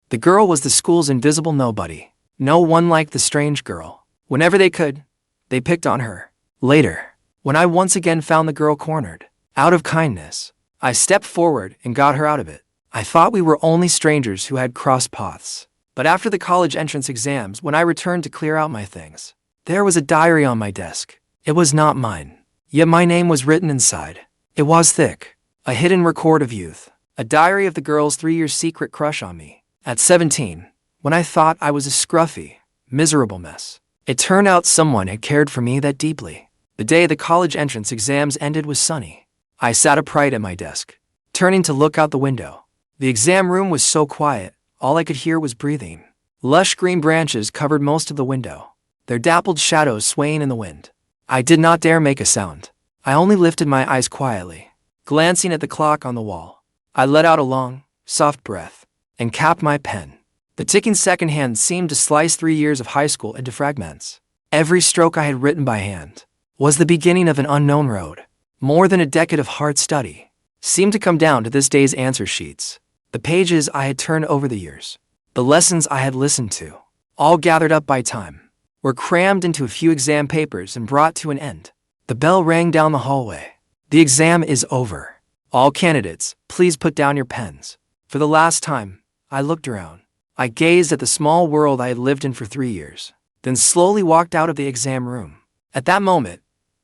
The girl was the school's invisible nobody. No one liked the strange girl. Whenever they could, they picked on her. Later, when I once again found the girl cornered, out of kindness, I stepped forward and got her out of it. I thought we were only strangers who had crossed paths. But after the college entrance exams, when I returned to clear out my things, there was a diary on my desk. It was not mine, yet my name was written inside. It was thick, a hidden record of youth, a diary of the girl's 3-year secret crush on me. At 17, when I thought I was a scruffy, miserable mess, it turned out someone had cared for me that deeply. The day the college entrance exams ended was sunny. I sat upright at my desk, turning to look out the window. The exam room was so quiet, all I could hear was breathing. Lush green branches covered most of the window, their dappled shadows swaying in the wind. I did not dare make a sound. I only lifted my eyes quietly, glancing at the clock on the wall. I let out a long, soft breath and capped my pen. The ticking second hand seemed to slice 3 years of high school into fragments. Every stroke I had written by hand was the beginning of an unknown road. More than a decade of hard study seemed to come down to this day's answer sheets. The pages I had turned over the years, the lessons I had listened to, all gathered up by time, were crammed into a few exam papers and brought to an end. The bell rang down the hallway. The exam is over. All candidates, please put down your pens. For the last time, I looked around. I gazed at the small world I had lived in for 3 years, then slowly walked out of the exam room. At that moment,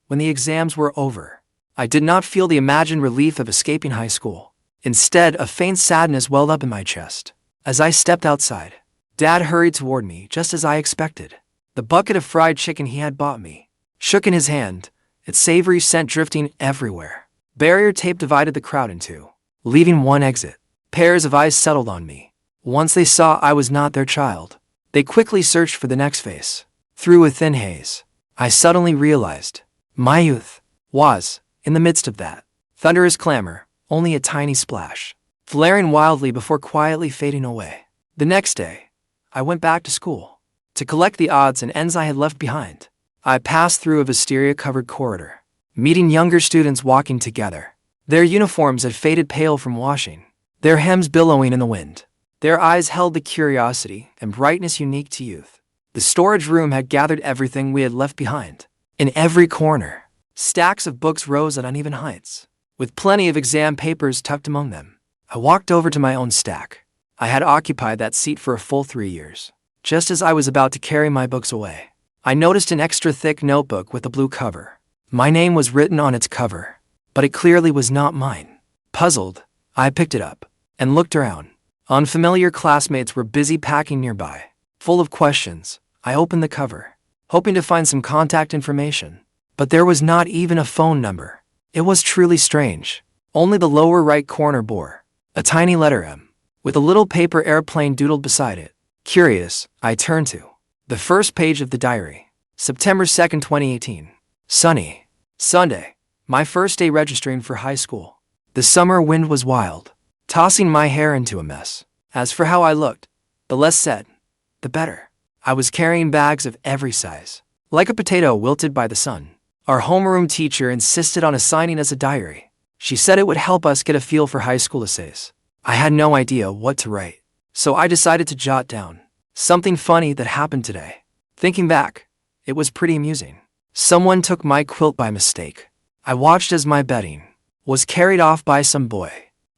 when the exams were over, I did not feel the imagined relief of escaping high school. Instead, a faint sadness welled up in my chest. As I stepped outside, Dad hurried toward me just as I expected. The bucket of fried chicken he had bought me shook in his hand, its savory scent drifting everywhere. Barrier tape divided the crowd in two, leaving one exit. Pairs of eyes settled on me. Once they saw I was not their child, they quickly searched for the next face. Through a thin haze, I suddenly realized my youth was, in the midst of that thunderous clamor, only a tiny splash, flaring wildly before quietly fading away. The next day, I went back to school to collect the odds and ends I had left behind. I passed through a wisteria-covered corridor, meeting younger students walking together. Their uniforms had faded pale from washing, their hems billowing in the wind. Their eyes held the curiosity and brightness unique to youth. The storage room had gathered everything we had left behind. In every corner, stacks of books rose at uneven heights, with plenty of exam papers tucked among them. I walked over to my own stack. I had occupied that seat for a full 3 years. Just as I was about to carry my books away, I noticed an extra thick notebook with a blue cover. My name was written on its cover, but it clearly was not mine. Puzzled, I picked it up and looked around. Unfamiliar classmates were busy packing nearby. Full of questions, I opened the cover, hoping to find some contact information. But there was not even a phone number. It was truly strange. Only the lower right corner bore a tiny letter M, with a little paper airplane doodled beside it. Curious, I turned to the first page of the diary. September 2nd, 2018. Sunny. Sunday. My first day registering for high school. The summer wind was wild, tossing my hair into a mess. As for how I looked, the less said, the better. I was carrying bags of every size, like a potato wilted by the sun. Our homeroom teacher insisted on assigning us a diary. She said it would help us get a feel for high school essays. I had no idea what to write, so I decided to jot down something funny that happened today. Thinking back, it was pretty amusing. Someone took my quilt by mistake. I watched as my bedding was carried off by some boy.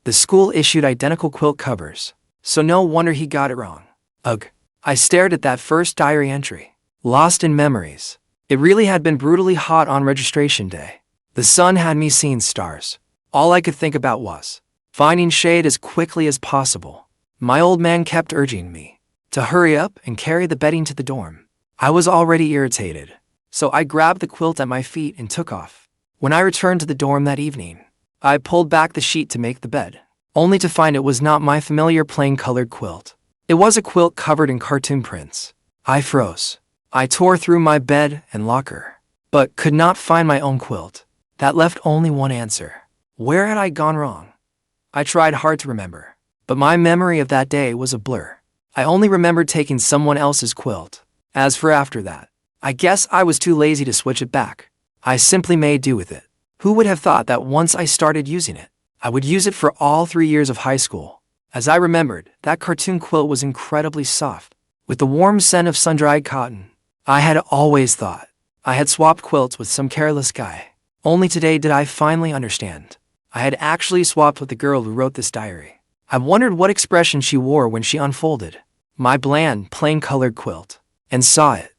The school issued identical quilt covers, so no wonder he got it wrong. Ugh. I stared at that first diary entry, lost in memories. It really had been brutally hot on registration day. The sun had me seeing stars. All I could think about was finding shade as quickly as possible. My old man kept urging me to hurry up and carry the bedding to the dorm. I was already irritated, so I grabbed the quilt at my feet and took off. When I returned to the dorm that evening, I pulled back the sheet to make the bed, only to find it was not my familiar plain-colored quilt. It was a quilt covered in cartoon prints. I froze. I tore through my bed and locker, but could not find my own quilt. That left only one answer. Where had I gone wrong? I tried hard to remember, but my memory of that day was a blur. I only remembered taking someone else's quilt. As for after that, I guess I was too lazy to switch it back. I simply made do with it. Who would have thought that once I started using it, I would use it for all 3 years of high school? As I remembered, that cartoon quilt was incredibly soft, with the warm scent of sun-dried cotton. I had always thought I had swapped quilts with some careless guy. Only today did I finally understand. I had actually swapped with the girl who wrote this diary. I wondered what expression she wore when she unfolded my bland, plain-colored quilt and saw it.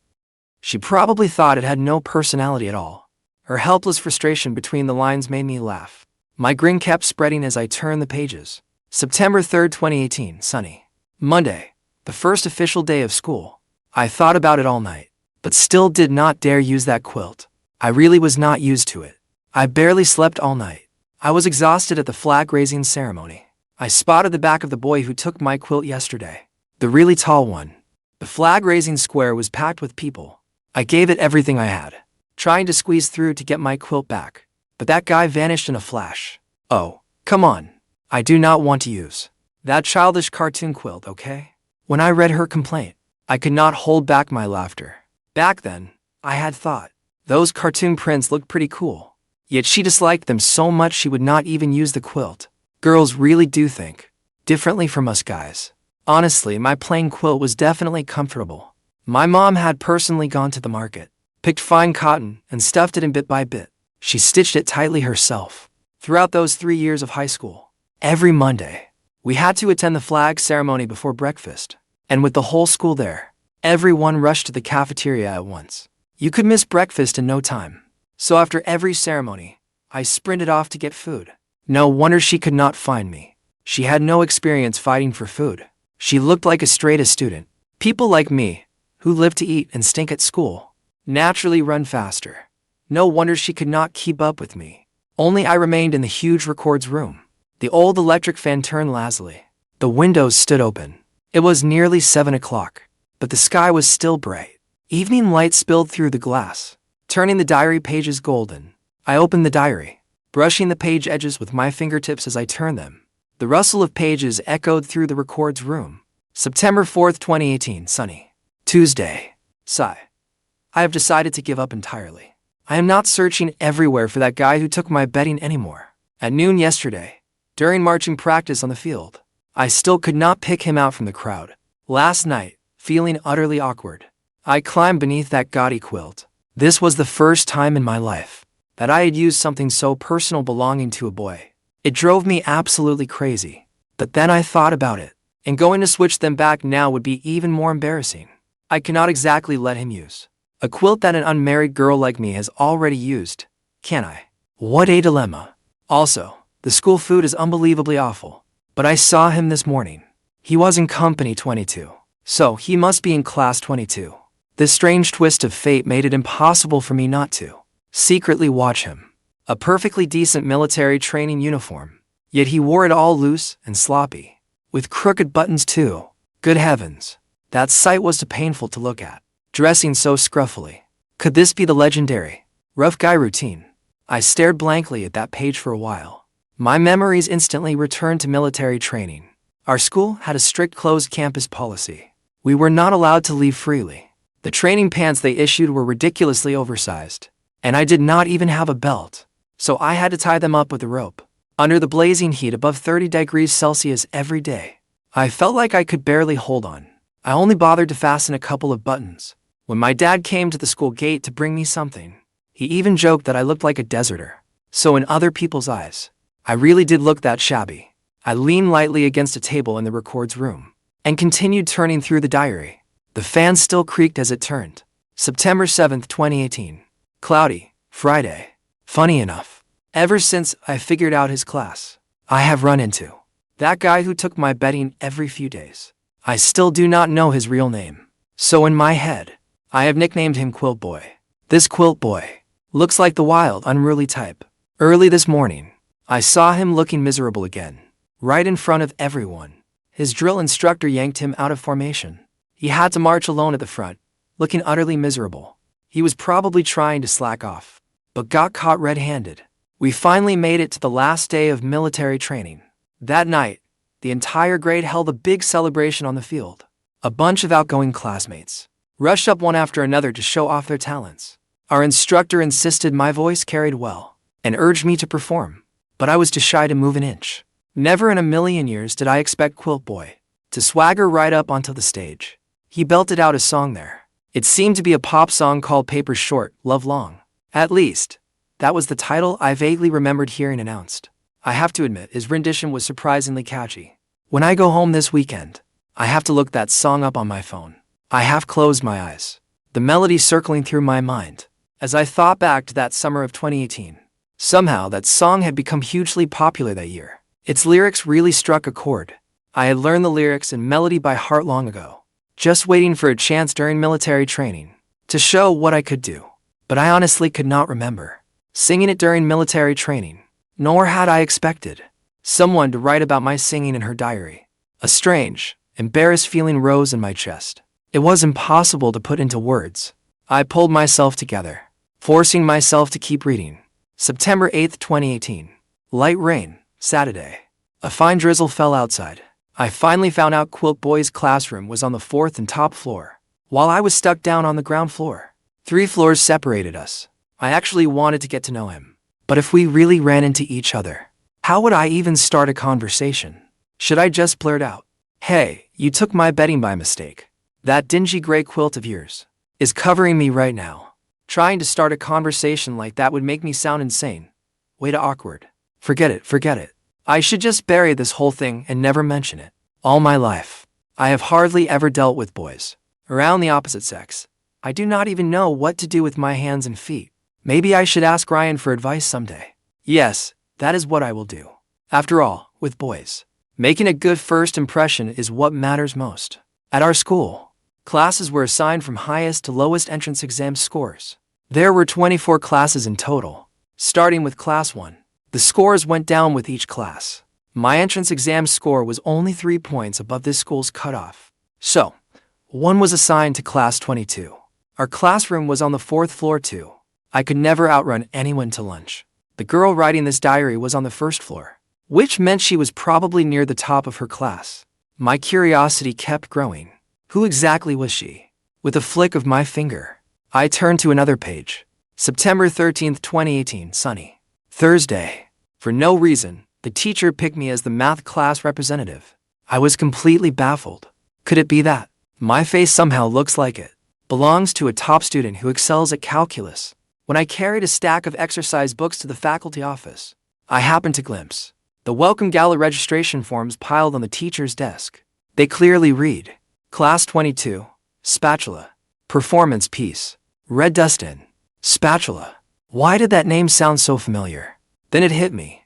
She probably thought it had no personality at all. Her helpless frustration between the lines made me laugh. My grin kept spreading as I turned the pages. September 3rd, 2018, sunny. Monday, the first official day of school. I thought about it all night, but still did not dare use that quilt. I really was not used to it. I barely slept all night. I was exhausted at the flag-raising ceremony. I spotted the back of the boy who took my quilt yesterday. The really tall one. The flag-raising square was packed with people. I gave it everything I had, trying to squeeze through to get my quilt back. But that guy vanished in a flash. Oh, come on. I do not want to use that childish cartoon quilt, okay? When I read her complaint, I could not hold back my laughter. Back then, I had thought those cartoon prints looked pretty cool. Yet she disliked them so much she would not even use the quilt. Girls really do think differently from us guys. Honestly, my plain quilt was definitely comfortable. My mom had personally gone to the market, picked fine cotton, and stuffed it in bit by bit. She stitched it tightly herself. Throughout those 3 years of high school, every Monday, we had to attend the flag ceremony before breakfast. And with the whole school there, everyone rushed to the cafeteria at once. You could miss breakfast in no time. So after every ceremony, I sprinted off to get food. No wonder she could not find me. She had no experience fighting for food. She looked like a straight-A student. People like me, who live to eat and stink at school, naturally run faster. No wonder she could not keep up with me. Only I remained in the huge records room. The old electric fan turned lazily. The windows stood open. It was nearly 7 o'clock, but the sky was still bright. Evening light spilled through the glass, turning the diary pages golden. I opened the diary, brushing the page edges with my fingertips as I turned them. The rustle of pages echoed through the records room. September 4th, 2018, sunny. Tuesday. Sigh. I have decided to give up entirely. I am not searching everywhere for that guy who took my bedding anymore. At noon yesterday, during marching practice on the field, I still could not pick him out from the crowd. Last night, feeling utterly awkward, I climbed beneath that gaudy quilt. This was the first time in my life that I had used something so personal belonging to a boy. It drove me absolutely crazy. But then I thought about it, and going to switch them back now would be even more embarrassing. I cannot exactly let him use a quilt that an unmarried girl like me has already used, can I? What a dilemma. Also, the school food is unbelievably awful. But I saw him this morning. He was in company 22, so he must be in class 22. This strange twist of fate made it impossible for me not to secretly watch him. A perfectly decent military training uniform, yet he wore it all loose and sloppy, with crooked buttons too. Good heavens, that sight was too painful to look at. Dressing so scruffily. Could this be the legendary rough guy routine? I stared blankly at that page for a while. My memories instantly returned to military training. Our school had a strict closed campus policy. We were not allowed to leave freely. The training pants they issued were ridiculously oversized, and I did not even have a belt, so I had to tie them up with a rope. Under the blazing heat above 30 degrees Celsius every day, I felt like I could barely hold on. I only bothered to fasten a couple of buttons. When my dad came to the school gate to bring me something, he even joked that I looked like a deserter. So in other people's eyes, I really did look that shabby. I leaned lightly against a table in the records room and continued turning through the diary. The fan still creaked as it turned. September 7th, 2018. Cloudy, Friday. Funny enough, ever since I figured out his class, I have run into that guy who took my bedding every few days. I still do not know his real name, so in my head, I have nicknamed him Quilt Boy. This Quilt Boy looks like the wild, unruly type. Early this morning, I saw him looking miserable again, right in front of everyone. His drill instructor yanked him out of formation. He had to march alone at the front, looking utterly miserable. He was probably trying to slack off, but got caught red-handed. We finally made it to the last day of military training. That night, the entire grade held a big celebration on the field. A bunch of outgoing classmates rushed up one after another to show off their talents. Our instructor insisted my voice carried well and urged me to perform, but I was too shy to move an inch. Never in a million years did I expect Quilt Boy to swagger right up onto the stage. He belted out a song there. It seemed to be a pop song called Paper Short, Love Long. At least, that was the title I vaguely remembered hearing announced. I have to admit, his rendition was surprisingly catchy. When I go home this weekend, I have to look that song up on my phone. I half closed my eyes, the melody circling through my mind, as I thought back to that summer of 2018. Somehow, that song had become hugely popular that year. Its lyrics really struck a chord. I had learned the lyrics and melody by heart long ago, just waiting for a chance during military training to show what I could do. But I honestly could not remember singing it during military training, nor had I expected someone to write about my singing in her diary. A strange, embarrassed feeling rose in my chest. It was impossible to put into words. I pulled myself together, forcing myself to keep reading. September 8, 2018. Light rain, Saturday. A fine drizzle fell outside. I finally found out Quilt Boy's classroom was on the 4th and top floor, while I was stuck down on the ground floor. 3 floors separated us. I actually wanted to get to know him. But if we really ran into each other, how would I even start a conversation? Should I just blurt out, "Hey, you took my bedding by mistake. That dingy gray quilt of yours is covering me right now." Trying to start a conversation like that would make me sound insane. Way too awkward. Forget it. I should just bury this whole thing and never mention it. All my life, I have hardly ever dealt with boys around the opposite sex. I do not even know what to do with my hands and feet. Maybe I should ask Ryan for advice someday. Yes, that is what I will do. After all, with boys, making a good first impression is what matters most. At our school, classes were assigned from highest to lowest entrance exam scores. There were 24 classes in total, starting with Class 1. The scores went down with each class. My entrance exam score was only 3 points above this school's cutoff. So, one was assigned to Class 22. Our classroom was on the 4th floor too. I could never outrun anyone to lunch. The girl writing this diary was on the 1st floor, which meant she was probably near the top of her class. My curiosity kept growing. Who exactly was she? With a flick of my finger, I turned to another page. September 13th, 2018, sunny. Thursday. For no reason, the teacher picked me as the math class representative. I was completely baffled. Could it be that my face somehow looks like it belongs to a top student who excels at calculus? When I carried a stack of exercise books to the faculty office, I happened to glimpse the Welcome Gala registration forms piled on the teacher's desk. They clearly read, Class 22, Spatula, Performance Piece, Red Dustin, Spatula. Why did that name sound so familiar? Then it hit me.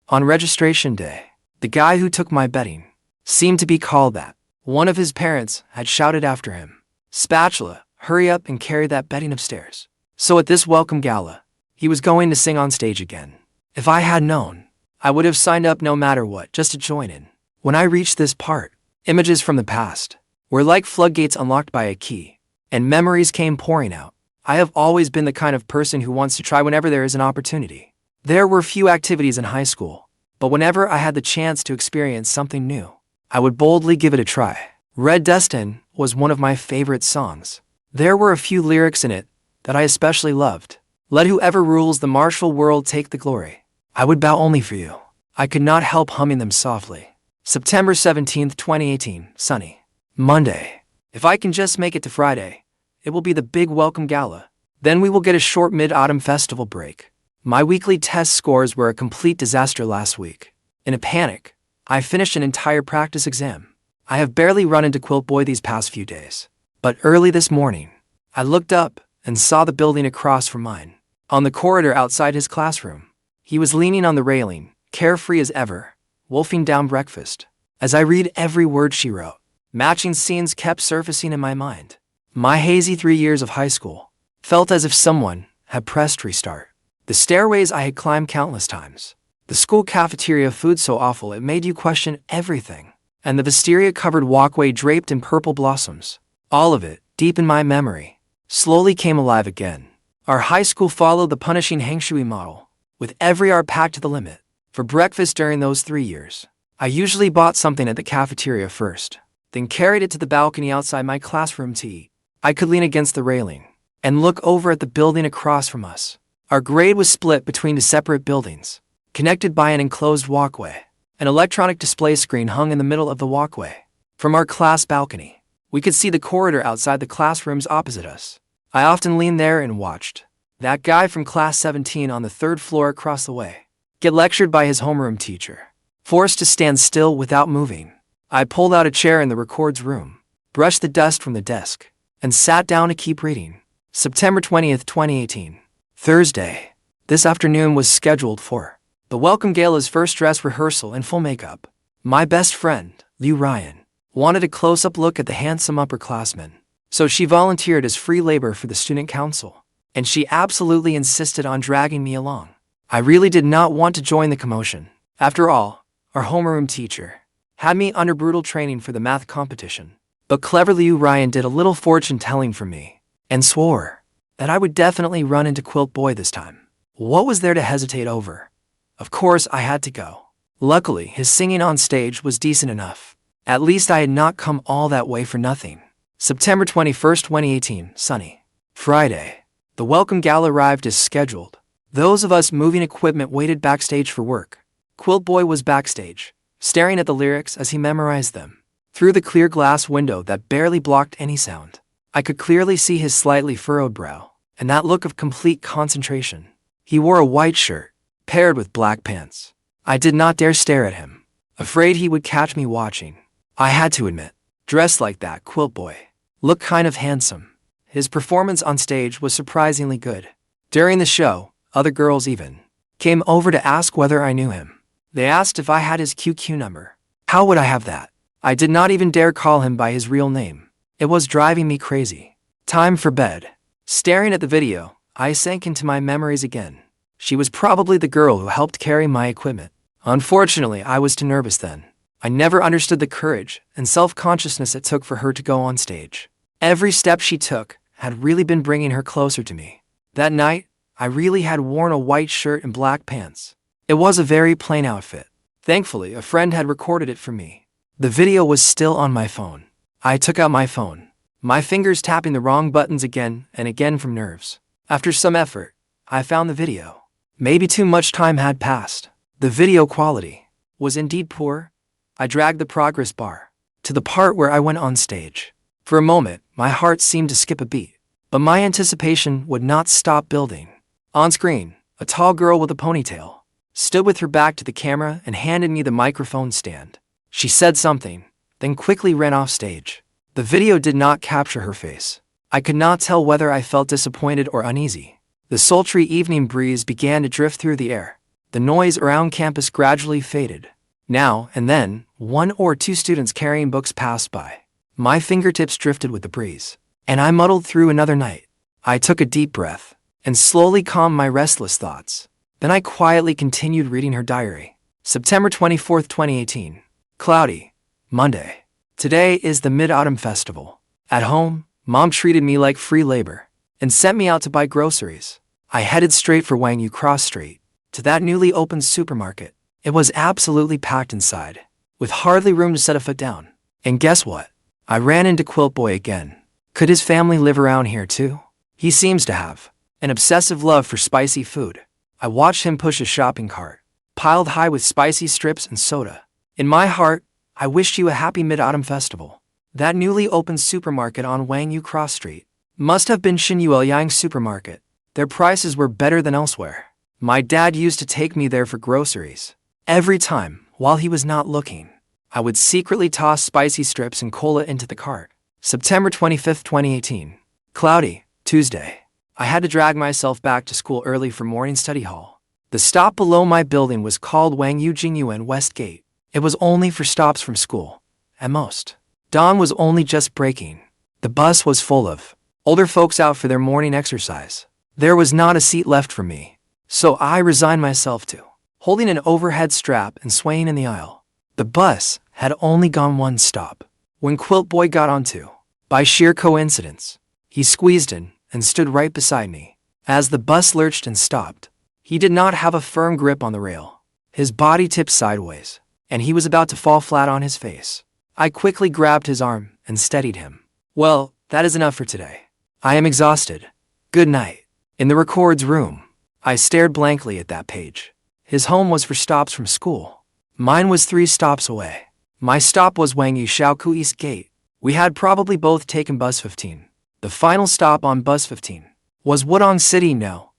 On registration day, the guy who took my bedding seemed to be called that. One of his parents had shouted after him, "Spatula, hurry up and carry that bedding upstairs." So at this welcome gala, he was going to sing on stage again. If I had known, I would have signed up no matter what, just to join in. When I reached this part, images from the past were like floodgates unlocked by a key, and memories came pouring out. I have always been the kind of person who wants to try whenever there is an opportunity. There were few activities in high school, but whenever I had the chance to experience something new, I would boldly give it a try. Red Dustin was one of my favorite songs. There were a few lyrics in it that I especially loved. Let whoever rules the martial world take the glory. I would bow only for you. I could not help humming them softly. September 17th, 2018, sunny. Monday. If I can just make it to Friday, it will be the big welcome gala. Then we will get a short mid-autumn festival break. My weekly test scores were a complete disaster last week. In a panic, I finished an entire practice exam. I have barely run into Quilt Boy these past few days. But early this morning, I looked up and saw the building across from mine. On the corridor outside his classroom, he was leaning on the railing, carefree as ever, wolfing down breakfast. As I read every word she wrote, matching scenes kept surfacing in my mind. My hazy 3 years of high school felt as if someone had pressed restart. The stairways I had climbed countless times. The school cafeteria food so awful it made you question everything. And the wisteria-covered walkway draped in purple blossoms. All of it, deep in my memory, slowly came alive again. Our high school followed the punishing Hangshui model, with every hour packed to the limit. For breakfast during those 3 years, I usually bought something at the cafeteria first, then carried it to the balcony outside my classroom to eat. I could lean against the railing and look over at the building across from us. Our grade was split between 2 separate buildings, connected by an enclosed walkway. An electronic display screen hung in the middle of the walkway. From our class balcony, we could see the corridor outside the classrooms opposite us. I often leaned there and watched that guy from class 17 on the third floor across the way get lectured by his homeroom teacher, forced to stand still without moving. I pulled out a chair in the records room, brushed the dust from the desk, and sat down to keep reading. September 20th, 2018. Thursday. This afternoon was scheduled for the welcome gala's first dress rehearsal in full makeup. My best friend, Ryan, wanted a close-up look at the handsome upperclassman, so she volunteered as free labor for the student council, and she absolutely insisted on dragging me along. I really did not want to join the commotion. After all, our homeroom teacher had me under brutal training for the math competition. But cleverly Ryan did a little fortune-telling for me, and swore that I would definitely run into Quilt Boy this time. What was there to hesitate over? Of course I had to go. Luckily, his singing on stage was decent enough. At least I had not come all that way for nothing. September 21st, 2018, sunny. Friday. The welcome gala arrived as scheduled. Those of us moving equipment waited backstage for work. Quilt Boy was backstage, staring at the lyrics as he memorized them. Through the clear glass window that barely blocked any sound, I could clearly see his slightly furrowed brow, and that look of complete concentration. He wore a white shirt, paired with black pants. I did not dare stare at him, afraid he would catch me watching. I had to admit, dressed like that, Quilt Boy looked kind of handsome. His performance on stage was surprisingly good. During the show, other girls even came over to ask whether I knew him. They asked if I had his QQ number. How would I have that? I did not even dare call him by his real name. It was driving me crazy. Time for bed. Staring at the video, I sank into my memories again. She was probably the girl who helped carry my equipment. Unfortunately, I was too nervous then. I never understood the courage and self-consciousness it took for her to go on stage. Every step she took had really been bringing her closer to me. That night, I really had worn a white shirt and black pants. It was a very plain outfit. Thankfully, a friend had recorded it for me. The video was still on my phone. I took out my phone, my fingers tapping the wrong buttons again and again from nerves. After some effort, I found the video. Maybe too much time had passed. The video quality was indeed poor. I dragged the progress bar to the part where I went on stage. For a moment, my heart seemed to skip a beat, but my anticipation would not stop building. On screen, a tall girl with a ponytail stood with her back to the camera and handed me the microphone stand. She said something, then quickly ran off stage. The video did not capture her face. I could not tell whether I felt disappointed or uneasy. The sultry evening breeze began to drift through the air. The noise around campus gradually faded. Now and then, one or two students carrying books passed by. My fingertips drifted with the breeze, and I muddled through another night. I took a deep breath and slowly calmed my restless thoughts. Then I quietly continued reading her diary. September 24th, 2018. Cloudy. Monday. Today is the Mid-Autumn Festival. At home, Mom treated me like free labor and sent me out to buy groceries. I headed straight for Wang Yu Cross Street, to that newly opened supermarket. It was absolutely packed inside, with hardly room to set a foot down. And guess what? I ran into Quilt Boy again. Could his family live around here too? He seems to have an obsessive love for spicy food. I watched him push a shopping cart, piled high with spicy strips and soda. In my heart, I wished you a happy Mid-Autumn Festival. That newly opened supermarket on Wang Yu Cross Street must have been Xinyuelyang Supermarket. Their prices were better than elsewhere. My dad used to take me there for groceries. Every time, while he was not looking, I would secretly toss spicy strips and cola into the cart. September 25th, 2018. Cloudy. Tuesday. I had to drag myself back to school early for morning study hall. The stop below my building was called Wang Yu Jingyuan West Gate. It was only for stops from school, at most. Dawn was only just breaking. The bus was full of older folks out for their morning exercise. There was not a seat left for me, so I resigned myself to holding an overhead strap and swaying in the aisle. The bus had only gone one stop when Quilt Boy got on too. By sheer coincidence, he squeezed in and stood right beside me. As the bus lurched and stopped, he did not have a firm grip on the rail. His body tipped sideways, and he was about to fall flat on his face. I quickly grabbed his arm and steadied him. Well, that is enough for today. I am exhausted. Good night. In the records room, I stared blankly at that page. His home was for stops from school. Mine was 3 stops away. My stop was Wangyu Shaoku East Gate. We had probably both taken bus 15. The final stop on bus 15 was Wuhan City No.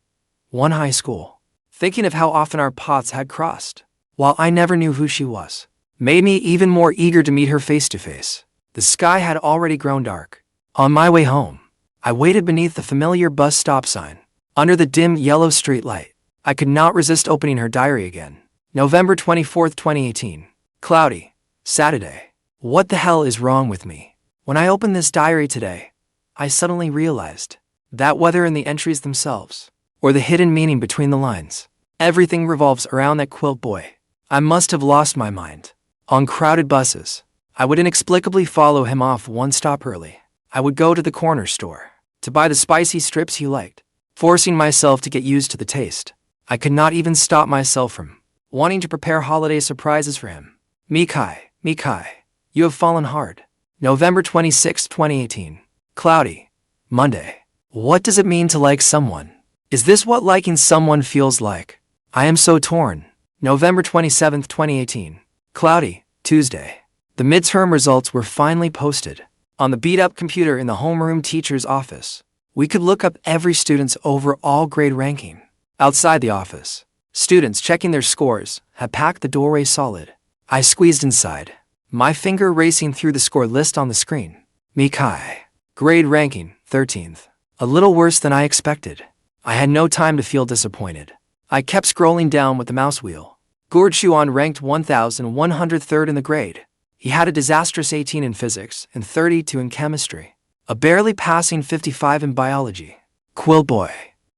1 High School. Thinking of how often our paths had crossed, while I never knew who she was, made me even more eager to meet her face to face. The sky had already grown dark. On my way home, I waited beneath the familiar bus stop sign, under the dim yellow street light. I could not resist opening her diary again. November 24, 2018. Cloudy. Saturday. What the hell is wrong with me? When I opened this diary today, I suddenly realized that whether in the entries themselves, or the hidden meaning between the lines, everything revolves around that Quilt boy. I must have lost my mind. On crowded buses, I would inexplicably follow him off 1 stop early. I would go to the corner store to buy the spicy strips he liked, forcing myself to get used to the taste. I could not even stop myself from wanting to prepare holiday surprises for him. Mikai, you have fallen hard. November 26, 2018. Cloudy. Monday. What does it mean to like someone? Is this what liking someone feels like? I am so torn. November 27, 2018. Cloudy. Tuesday. The midterm results were finally posted. On the beat-up computer in the homeroom teacher's office, we could look up every student's overall grade ranking. Outside the office, students checking their scores had packed the doorway solid. I squeezed inside, my finger racing through the score list on the screen. Mikai. Grade ranking, 13th. A little worse than I expected. I had no time to feel disappointed. I kept scrolling down with the mouse wheel. Yuan ranked 1,103rd in the grade. He had a disastrous 18 in physics and 32 in chemistry. A barely passing 55 in biology. Quilt boy.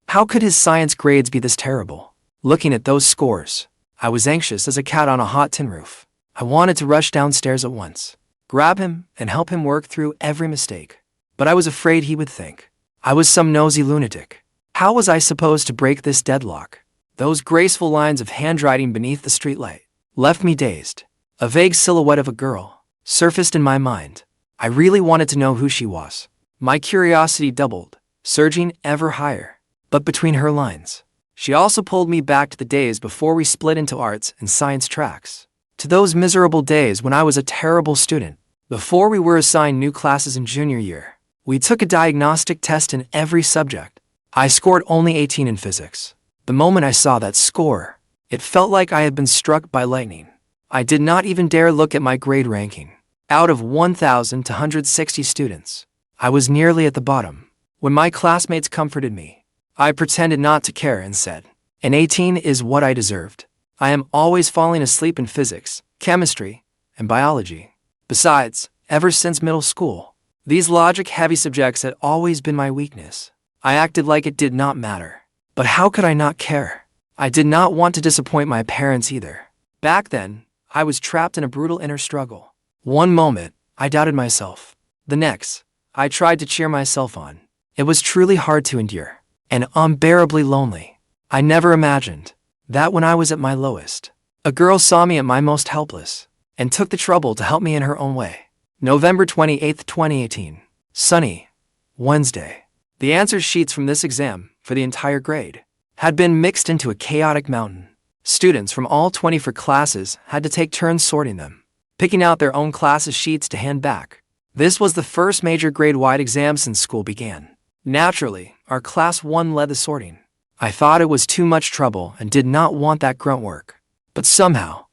How could his science grades be this terrible? Looking at those scores, I was anxious as a cat on a hot tin roof. I wanted to rush downstairs at once, grab him, and help him work through every mistake. But I was afraid he would think I was some nosy lunatic. How was I supposed to break this deadlock? Those graceful lines of handwriting beneath the streetlight left me dazed. A vague silhouette of a girl surfaced in my mind. I really wanted to know who she was. My curiosity doubled, surging ever higher. But between her lines, she also pulled me back to the days before we split into arts and science tracks. To those miserable days when I was a terrible student. Before we were assigned new classes in junior year, we took a diagnostic test in every subject. I scored only 18 in physics. The moment I saw that score, it felt like I had been struck by lightning. I did not even dare look at my grade ranking. Out of 1,260 students, I was nearly at the bottom. When my classmates comforted me, I pretended not to care and said, an 18 is what I deserved. I am always falling asleep in physics, chemistry, and biology. Besides, ever since middle school, these logic-heavy subjects had always been my weakness. I acted like it did not matter. But how could I not care? I did not want to disappoint my parents either. Back then, I was trapped in a brutal inner struggle. One moment, I doubted myself. The next, I tried to cheer myself on. It was truly hard to endure, and unbearably lonely. I never imagined that when I was at my lowest, a girl saw me at my most helpless, and took the trouble to help me in her own way. November 28, 2018. Sunny. Wednesday. The answer sheets from this exam, for the entire grade, had been mixed into a chaotic mountain. Students from all 24 classes had to take turns sorting them, picking out their own classes' sheets to hand back. This was the first major grade-wide exam since school began. Naturally, our class 1 led the sorting. I thought it was too much trouble and did not want that grunt work. But somehow,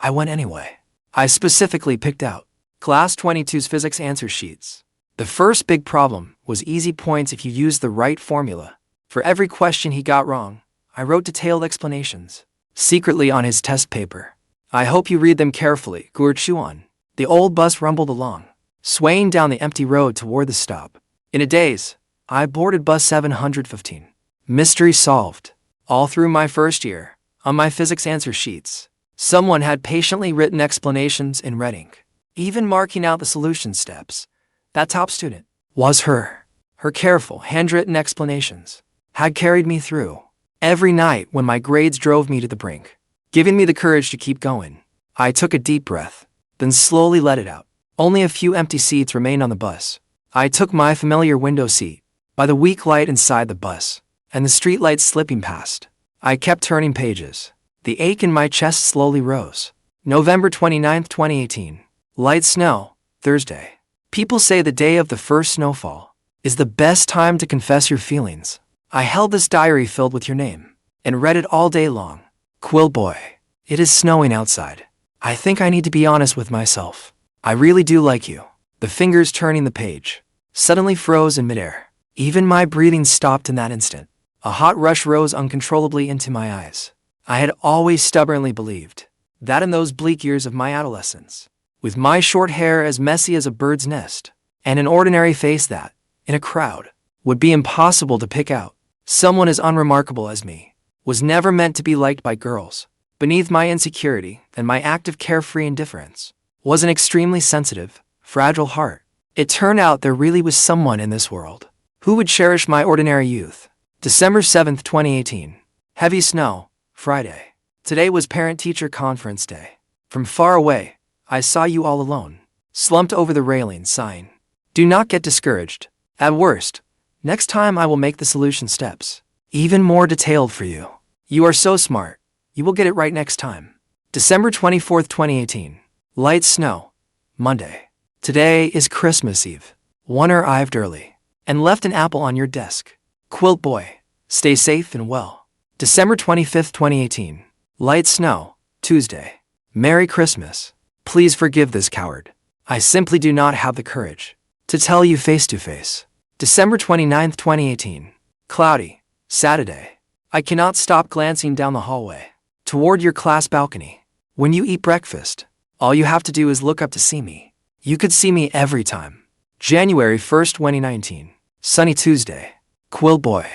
I went anyway. I specifically picked out Class 22's physics answer sheets. The first big problem was easy points if you used the right formula. For every question he got wrong, I wrote detailed explanations, secretly on his test paper. I hope you read them carefully, Yuan. The old bus rumbled along, swaying down the empty road toward the stop. In a daze, I boarded bus 715. Mystery solved. All through my first year, on my physics answer sheets, someone had patiently written explanations in red ink, even marking out the solution steps. That top student was her. Her careful, handwritten explanations had carried me through every night when my grades drove me to the brink, giving me the courage to keep going. I took a deep breath, then slowly let it out. Only a few empty seats remained on the bus. I took my familiar window seat by the weak light inside the bus, and the streetlights slipping past. I kept turning pages. The ache in my chest slowly rose. November 29th, 2018. Light snow, Thursday. People say the day of the first snowfall is the best time to confess your feelings. I held this diary filled with your name and read it all day long. Quilt boy, it is snowing outside. I think I need to be honest with myself. I really do like you. The fingers turning the page suddenly froze in midair. Even my breathing stopped in that instant. A hot rush rose uncontrollably into my eyes. I had always stubbornly believed that in those bleak years of my adolescence, with my short hair as messy as a bird's nest, and an ordinary face that, in a crowd, would be impossible to pick out, someone as unremarkable as me was never meant to be liked by girls. Beneath my insecurity and my active carefree indifference was an extremely sensitive, fragile heart. It turned out there really was someone in this world who would cherish my ordinary youth. December 7th, 2018. Heavy snow, Friday. Today was parent-teacher conference day. From far away, I saw you all alone, slumped over the railing, sighing. Do not get discouraged. At worst, next time I will make the solution steps even more detailed for you. You are so smart. You will get it right next time. December 24th, 2018. Light snow, Monday. Today is Christmas Eve. One arrived early and left an apple on your desk. Quilt boy, stay safe and well. December 25th, 2018. Light snow, Tuesday. Merry Christmas. Please forgive this coward. I simply do not have the courage to tell you face to face. December 29th, 2018. Cloudy, Saturday. I cannot stop glancing down the hallway toward your class balcony. When you eat breakfast, all you have to do is look up to see me. You could see me every time. January 1st, 2019. Sunny Tuesday. Quilt boy,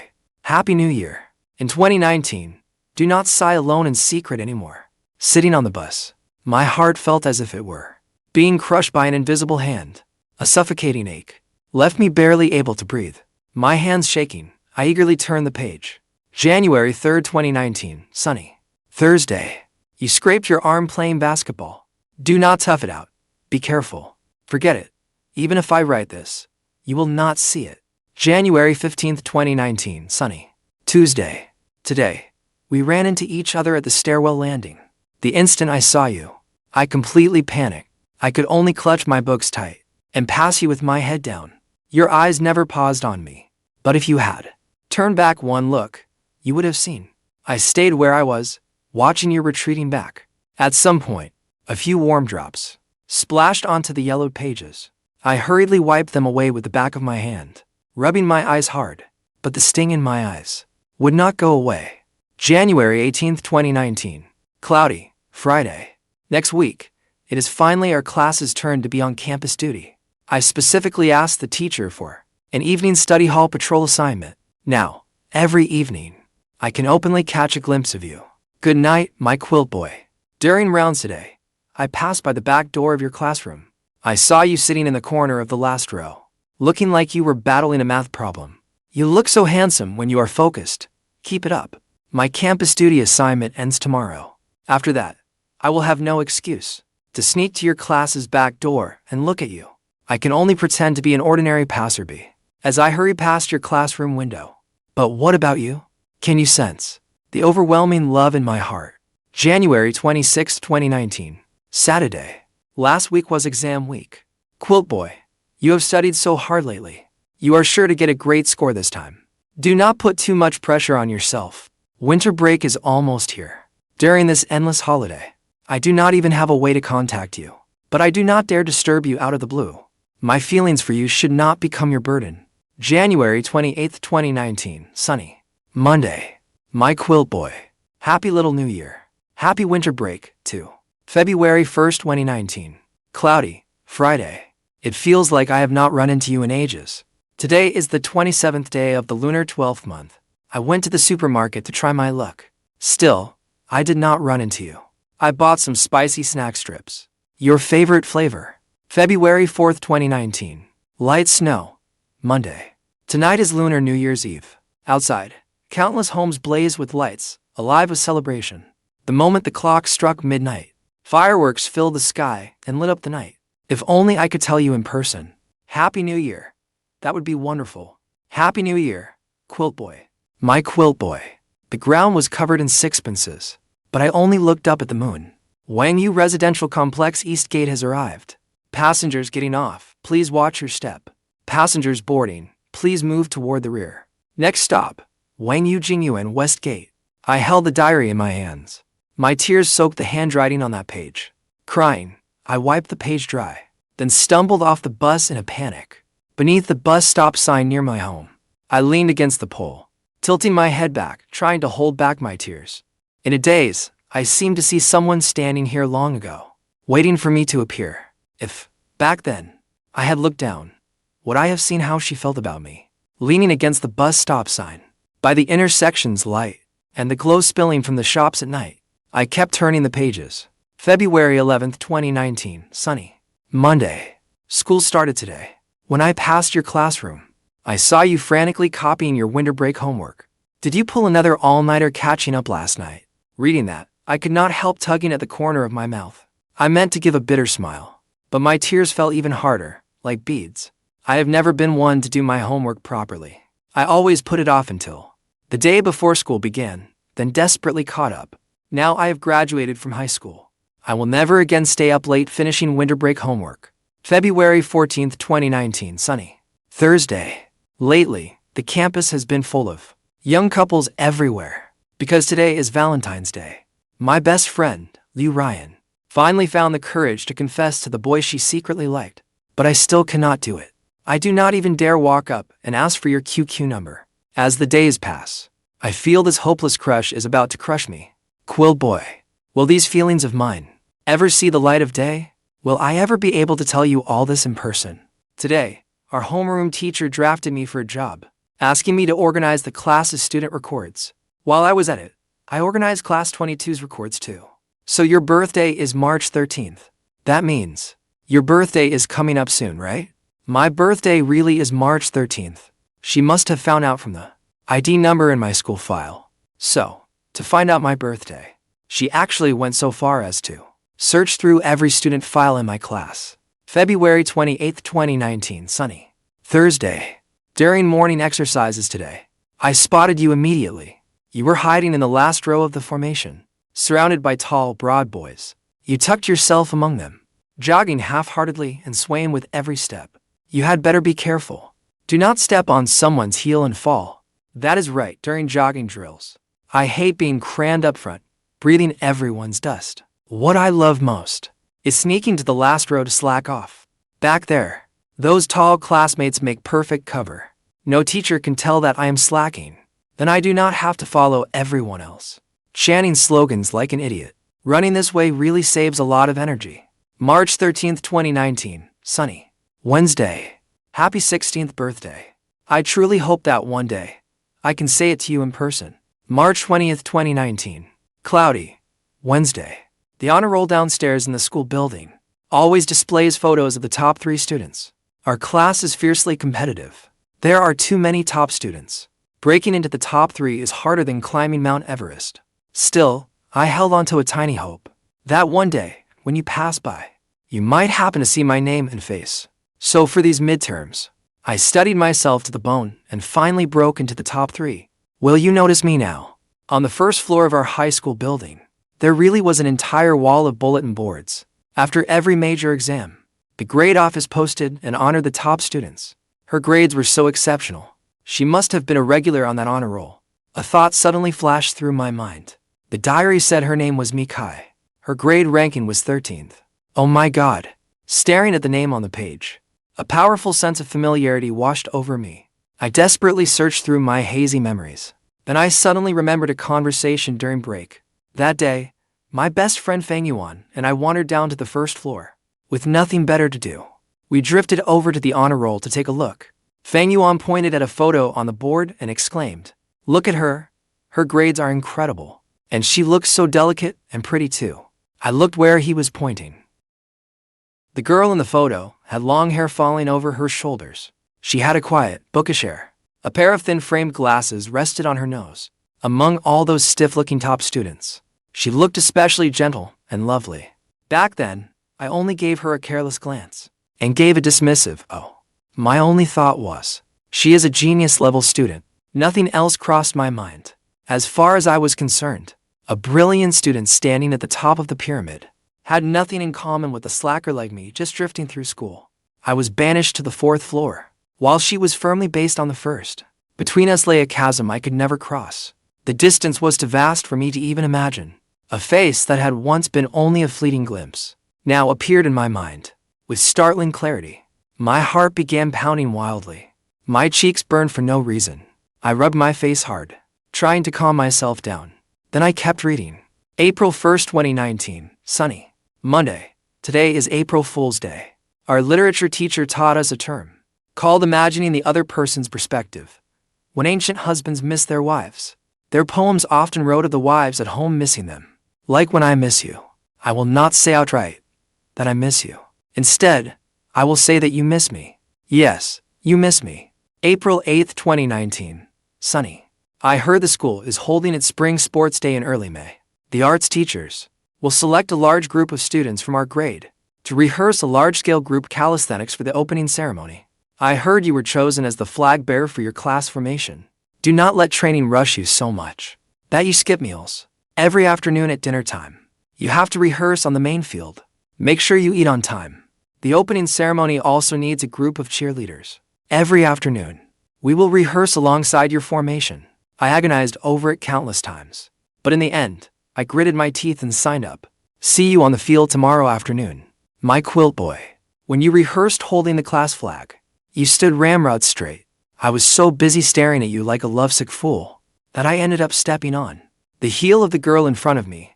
Happy New Year. In 2019, do not sigh alone in secret anymore. Sitting on the bus, my heart felt as if it were being crushed by an invisible hand. A suffocating ache left me barely able to breathe. My hands shaking, I eagerly turned the page. January 3rd, 2019. Sunny. Thursday. You scraped your arm playing basketball. Do not tough it out. Be careful. Forget it. Even if I write this, you will not see it. January 15th, 2019. Sunny. Tuesday. Today, we ran into each other at the stairwell landing. The instant I saw you, I completely panicked. I could only clutch my books tight and pass you with my head down. Your eyes never paused on me. But if you had turned back one look, you would have seen I stayed where I was, watching you retreating back. At some point, a few warm drops splashed onto the yellowed pages. I hurriedly wiped them away with the back of my hand, rubbing my eyes hard, but the sting in my eyes would not go away. January 18th, 2019. Cloudy, Friday. Next week, it is finally our class's turn to be on campus duty. I specifically asked the teacher for an evening study hall patrol assignment. Now, every evening, I can openly catch a glimpse of you. Good night, my quilt boy. During rounds today, I passed by the back door of your classroom. I saw you sitting in the corner of the last row, looking like you were battling a math problem. You look so handsome when you are focused. Keep it up. My campus duty assignment ends tomorrow. After that, I will have no excuse to sneak to your class's back door and look at you. I can only pretend to be an ordinary passerby as I hurry past your classroom window. But what about you? Can you sense the overwhelming love in my heart? January 26, 2019. Saturday. Last week was exam week. Quilt boy, you have studied so hard lately. You are sure to get a great score this time. Do not put too much pressure on yourself. Winter break is almost here. During this endless holiday, I do not even have a way to contact you. But I do not dare disturb you out of the blue. My feelings for you should not become your burden. January 28th, 2019. Sunny. Monday. My quilt boy. Happy little New Year. Happy winter break, too. February 1st, 2019. Cloudy. Friday. It feels like I have not run into you in ages. Today is the 27th day of the lunar 12th month. I went to the supermarket to try my luck. Still, I did not run into you. I bought some spicy snack strips. Your favorite flavor. February 4th, 2019. Light snow. Monday. Tonight is Lunar New Year's Eve. Outside, countless homes blaze with lights, alive with celebration. The moment the clock struck midnight, fireworks filled the sky and lit up the night. If only I could tell you in person. Happy New Year. That would be wonderful. Happy New Year, quilt boy. My quilt boy. The ground was covered in sixpences, but I only looked up at the moon. Wangyu Residential Complex East Gate has arrived. Passengers getting off, please watch your step. Passengers boarding, please move toward the rear. Next stop, Wangyu Jingyuan West Gate. I held the diary in my hands. My tears soaked the handwriting on that page. Crying, I wiped the page dry, then stumbled off the bus in a panic. Beneath the bus stop sign near my home, I leaned against the pole, tilting my head back, trying to hold back my tears. In a daze, I seemed to see someone standing here long ago, waiting for me to appear. If, back then, I had looked down, would I have seen how she felt about me? Leaning against the bus stop sign, by the intersection's light, and the glow spilling from the shops at night, I kept turning the pages. February 11th, 2019, sunny. Monday. School started today. When I passed your classroom, I saw you frantically copying your winter break homework. Did you pull another all-nighter catching up last night? Reading that, I could not help tugging at the corner of my mouth. I meant to give a bitter smile, but my tears fell even harder, like beads. I have never been one to do my homework properly. I always put it off until the day before school began, then desperately caught up. Now I have graduated from high school. I will never again stay up late finishing winter break homework. February 14th, 2019, sunny. Thursday. Lately, the campus has been full of young couples everywhere, because today is Valentine's Day. My best friend, Ryan, finally found the courage to confess to the boy she secretly liked, but I still cannot do it. I do not even dare walk up and ask for your QQ number. As the days pass, I feel this hopeless crush is about to crush me. Quilt boy, will these feelings of mine ever see the light of day? Will I ever be able to tell you all this in person? Today, our homeroom teacher drafted me for a job, asking me to organize the class's student records. While I was at it, I organized Class 22's records too. So your birthday is March 13th. That means your birthday is coming up soon, right? My birthday really is March 13th. She must have found out from the ID number in my school file. So, to find out my birthday, she actually went so far as to search through every student file in my class. February 28th, 2019, sunny. Thursday. During morning exercises today, I spotted you immediately. You were hiding in the last row of the formation, surrounded by tall, broad boys. You tucked yourself among them, jogging half-heartedly and swaying with every step. You had better be careful. Do not step on someone's heel and fall. That is right, during jogging drills. I hate being crammed up front, breathing everyone's dust. What I love most is sneaking to the last row to slack off. Back there, those tall classmates make perfect cover. No teacher can tell that I am slacking. Then I do not have to follow everyone else, chanting slogans like an idiot. Running this way really saves a lot of energy. March 13th, 2019, sunny. Wednesday. Happy 16th birthday. I truly hope that one day I can say it to you in person. March 20th, 2019. Cloudy. Wednesday. The honor roll downstairs in the school building always displays photos of the top 3 students. Our class is fiercely competitive. There are too many top students. Breaking into the top 3 is harder than climbing Mount Everest. Still, I held on to a tiny hope that one day, when you pass by, you might happen to see my name and face. So for these midterms, I studied myself to the bone and finally broke into the top 3. Will you notice me now? On the first floor of our high school building, there really was an entire wall of bulletin boards. After every major exam, the grade office posted and honored the top students. Her grades were so exceptional. She must have been a regular on that honor roll. A thought suddenly flashed through my mind. The diary said her name was Mikai. Her grade ranking was 13th. Oh my God. Staring at the name on the page, a powerful sense of familiarity washed over me. I desperately searched through my hazy memories. Then I suddenly remembered a conversation during break. That day, my best friend Yuan and I wandered down to the first floor. With nothing better to do, we drifted over to the honor roll to take a look. Yuan pointed at a photo on the board and exclaimed, "Look at her. Her grades are incredible. And she looks so delicate and pretty too." I looked where he was pointing. The girl in the photo had long hair falling over her shoulders. She had a quiet, bookish air. A pair of thin-framed glasses rested on her nose. Among all those stiff-looking top students, she looked especially gentle and lovely. Back then, I only gave her a careless glance and gave a dismissive, "Oh." My only thought was, she is a genius-level student. Nothing else crossed my mind. As far as I was concerned, a brilliant student standing at the top of the pyramid. Had nothing in common with a slacker like me just drifting through school. I was banished to the 4th floor, while she was firmly based on the 1st. Between us lay a chasm I could never cross. The distance was too vast for me to even imagine. A face that had once been only a fleeting glimpse now appeared in my mind, with startling clarity. My heart began pounding wildly. My cheeks burned for no reason. I rubbed my face hard, trying to calm myself down. Then I kept reading. April 1st, 2019, sunny. Monday. Today is April Fool's Day. Our literature teacher taught us a term called imagining the other person's perspective. When ancient husbands miss their wives, their poems often wrote of the wives at home missing them. Like when I miss you, I will not say outright that I miss you. Instead, I will say that you miss me. Yes, you miss me. April 8th, 2019, sunny. I heard the school is holding its spring sports day in early May. The arts teachers will select a large group of students from our grade to rehearse a large-scale group calisthenics for the opening ceremony. I heard you were chosen as the flag bearer for your class formation. Do not let training rush you so much that you skip meals. Every afternoon at dinner time, you have to rehearse on the main field. Make sure you eat on time. The opening ceremony also needs a group of cheerleaders. Every afternoon, we will rehearse alongside your formation. I agonized over it countless times, but in the end, I gritted my teeth and signed up. See you on the field tomorrow afternoon. My quilt boy. When you rehearsed holding the class flag, you stood ramrod straight. I was so busy staring at you like a lovesick fool that I ended up stepping on the heel of the girl in front of me.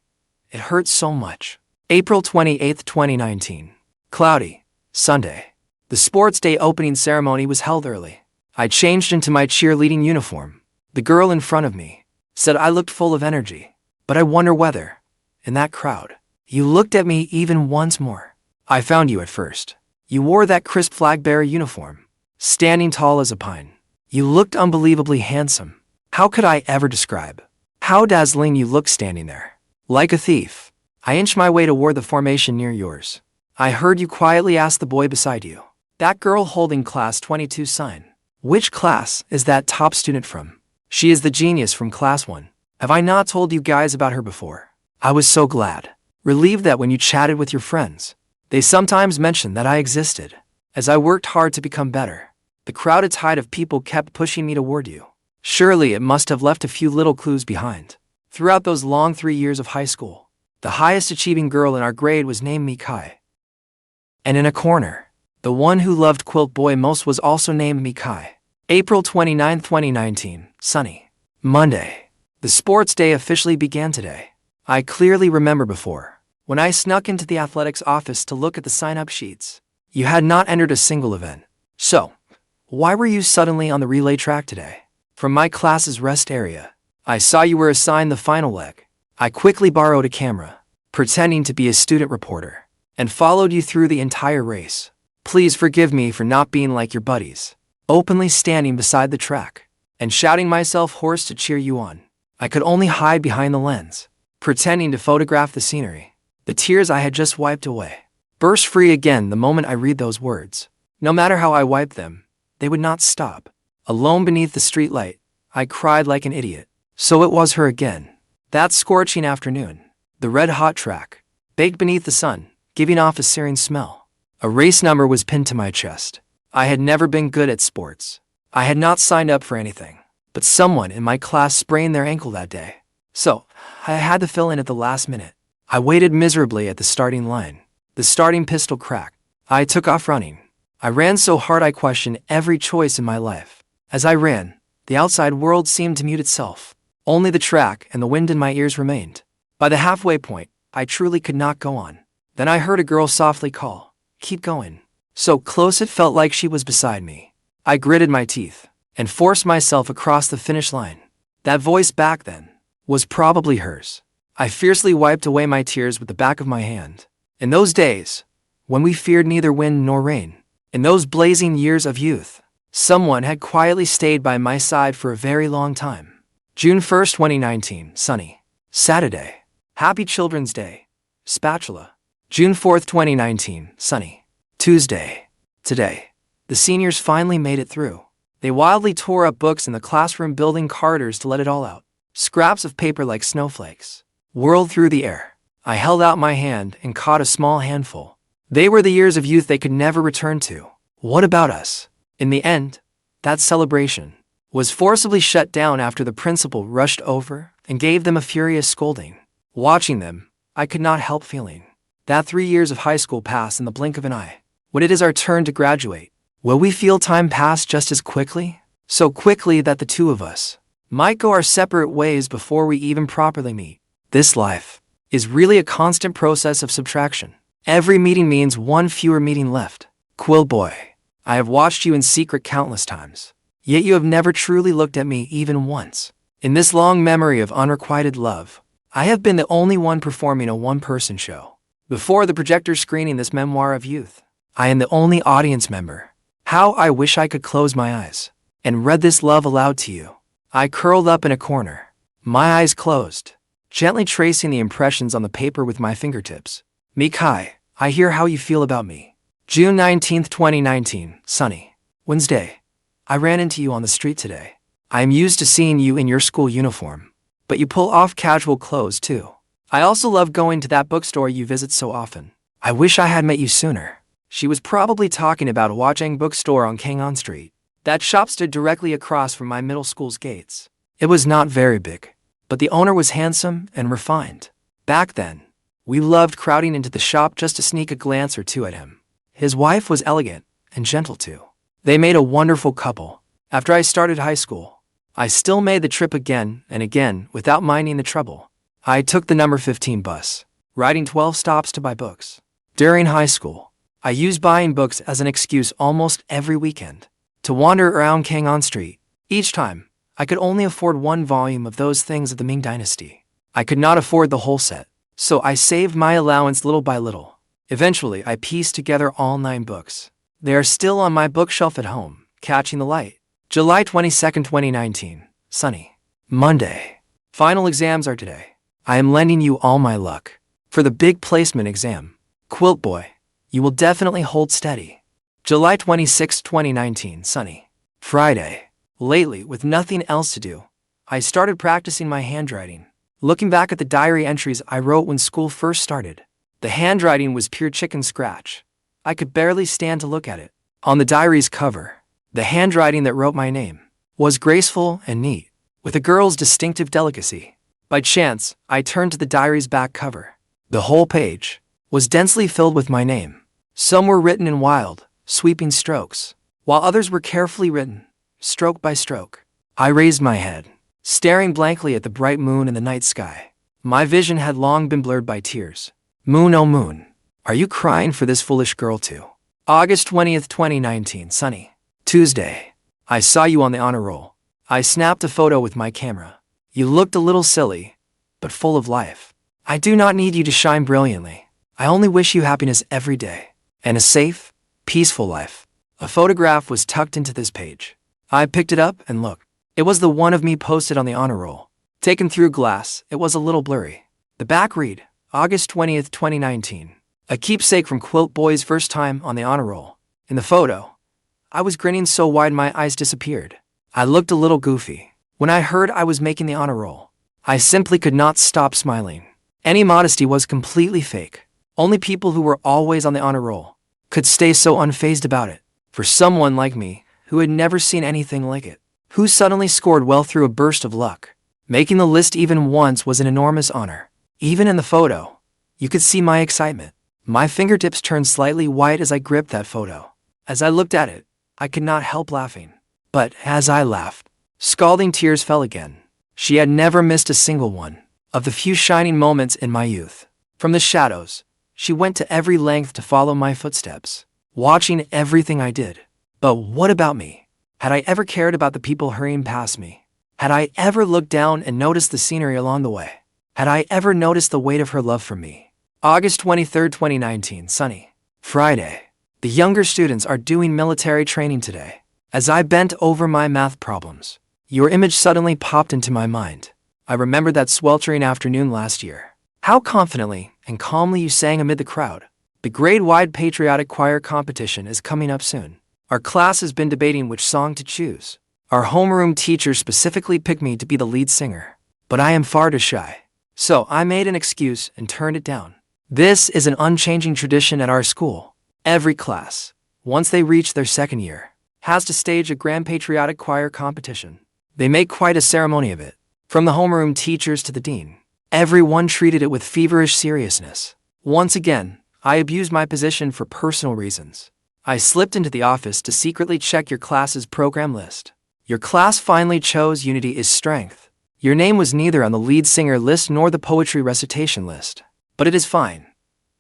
It hurt so much. April 28th, 2019. Cloudy. Sunday. The sports day opening ceremony was held early. I changed into my cheerleading uniform. The girl in front of me said I looked full of energy, but I wonder whether, in that crowd, you looked at me even once more. I found you at first. You wore that crisp flag bearer uniform, standing tall as a pine. You looked unbelievably handsome. How could I ever describe how dazzling you looked standing there? Like a thief, I inched my way toward the formation near yours. I heard you quietly ask the boy beside you, that girl holding class 22 sign, which class is that top student from? She is the genius from class 1. Have I not told you guys about her before? I was so glad, relieved that when you chatted with your friends, they sometimes mentioned that I existed. As I worked hard to become better, the crowded tide of people kept pushing me toward you. Surely it must have left a few little clues behind. Throughout those long 3 years of high school, the highest achieving girl in our grade was named Mikai. And in a corner, the one who loved Quilt Boy most was also named Mikai. April 29, 2019, sunny. Monday. The sports day officially began today. I clearly remember before, when I snuck into the athletics office to look at the sign-up sheets, you had not entered a single event. So, why were you suddenly on the relay track today? From my class's rest area, I saw you were assigned the final leg. I quickly borrowed a camera, pretending to be a student reporter, and followed you through the entire race. Please forgive me for not being like your buddies, openly standing beside the track, and shouting myself hoarse to cheer you on. I could only hide behind the lens, pretending to photograph the scenery. The tears I had just wiped away burst free again the moment I read those words. No matter how I wiped them, they would not stop. Alone beneath the streetlight, I cried like an idiot. So it was her again. That scorching afternoon, the red-hot track, baked beneath the sun, giving off a searing smell. A race number was pinned to my chest. I had never been good at sports. I had not signed up for anything, but someone in my class sprained their ankle that day. So, I had to fill in at the last minute. I waited miserably at the starting line. The starting pistol cracked. I took off running. I ran so hard I questioned every choice in my life. As I ran, the outside world seemed to mute itself. Only the track and the wind in my ears remained. By the halfway point, I truly could not go on. Then I heard a girl softly call, "Keep going." So close it felt like she was beside me. I gritted my teeth and forced myself across the finish line. That voice back then was probably hers. I fiercely wiped away my tears with the back of my hand. In those days, when we feared neither wind nor rain, in those blazing years of youth, someone had quietly stayed by my side for a very long time. June 1st, 2019, sunny. Saturday. Happy Children's Day. Spatula. June 4th, 2019, sunny. Tuesday. Today. The seniors finally made it through. They wildly tore up books in the classroom building corridors to let it all out. Scraps of paper like snowflakes whirled through the air. I held out my hand and caught a small handful. They were the years of youth they could never return to. What about us? In the end, that celebration was forcibly shut down after the principal rushed over and gave them a furious scolding. Watching them, I could not help feeling that 3 years of high school pass in the blink of an eye. When it is our turn to graduate, will we feel time pass just as quickly? So quickly that the two of us might go our separate ways before we even properly meet. This life is really a constant process of subtraction. Every meeting means one fewer meeting left. Quilt boy, I have watched you in secret countless times, yet you have never truly looked at me even once. In this long memory of unrequited love, I have been the only one performing a one-person show. Before the projector screening this memoir of youth, I am the only audience member. How I wish I could close my eyes and read this love aloud to you. I curled up in a corner, my eyes closed, gently tracing the impressions on the paper with my fingertips. Mikai, I hear how you feel about me. June 19, 2019, sunny. Wednesday. I ran into you on the street today. I am used to seeing you in your school uniform, but you pull off casual clothes too. I also love going to that bookstore you visit so often. I wish I had met you sooner. She was probably talking about Wajang bookstore on Kangon Street. That shop stood directly across from my middle school's gates. It was not very big, but the owner was handsome and refined. Back then, we loved crowding into the shop just to sneak a glance or two at him. His wife was elegant and gentle too. They made a wonderful couple. After I started high school, I still made the trip again and again without minding the trouble. I took the number 15 bus, riding 12 stops to buy books. During high school, I used buying books as an excuse almost every weekend to wander around Kangon Street. Each time, I could only afford one volume of those things of the Ming Dynasty. I could not afford the whole set, so I saved my allowance little by little. Eventually, I pieced together all 9 books. They are still on my bookshelf at home, catching the light. July 22, 2019, sunny. Monday. Final exams are today. I am lending you all my luck for the big placement exam. Quilt boy, you will definitely hold steady. July 26, 2019, sunny. Friday. Lately, with nothing else to do, I started practicing my handwriting. Looking back at the diary entries I wrote when school first started, the handwriting was pure chicken scratch. I could barely stand to look at it. On the diary's cover, the handwriting that wrote my name was graceful and neat, with a girl's distinctive delicacy. By chance, I turned to the diary's back cover. The whole page was densely filled with my name. Some were written in wild, sweeping strokes, while others were carefully written, stroke by stroke. I raised my head, staring blankly at the bright moon in the night sky. My vision had long been blurred by tears. Moon, oh moon, are you crying for this foolish girl too? August 20th, 2019, sunny. Tuesday. I saw you on the honor roll. I snapped a photo with my camera. You looked a little silly, but full of life. I do not need you to shine brilliantly. I only wish you happiness every day, and a safe, peaceful life. A photograph was tucked into this page. I picked it up and looked. It was the one of me posted on the honor roll. Taken through glass, it was a little blurry. The back read, August 20th, 2019. A keepsake from Quilt Boy's first time on the honor roll. In the photo, I was grinning so wide my eyes disappeared. I looked a little goofy. When I heard I was making the honor roll, I simply could not stop smiling. Any modesty was completely fake. Only people who were always on the honor roll could stay so unfazed about it. For someone like me, who had never seen anything like it, who suddenly scored well through a burst of luck, making the list even once was an enormous honor. Even in the photo, you could see my excitement. My fingertips turned slightly white as I gripped that photo. As I looked at it, I could not help laughing. But as I laughed, scalding tears fell again. She had never missed a single one of the few shining moments in my youth. From the shadows, she went to every length to follow my footsteps, watching everything I did. But what about me? Had I ever cared about the people hurrying past me? Had I ever looked down and noticed the scenery along the way? Had I ever noticed the weight of her love for me? August 23rd, 2019, sunny. Friday. The younger students are doing military training today. As I bent over my math problems, your image suddenly popped into my mind. I remembered that sweltering afternoon last year. How confidently and calmly you sang amid the crowd. The grade-wide patriotic choir competition is coming up soon. Our class has been debating which song to choose. Our homeroom teacher specifically picked me to be the lead singer, but I am far too shy. So I made an excuse and turned it down. This is an unchanging tradition at our school. Every class, once they reach their second year, has to stage a grand patriotic choir competition. They make quite a ceremony of it. From the homeroom teachers to the dean, everyone treated it with feverish seriousness. Once again, I abused my position for personal reasons. I slipped into the office to secretly check your class's program list. Your class finally chose Unity is Strength. Your name was neither on the lead singer list nor the poetry recitation list. But it is fine.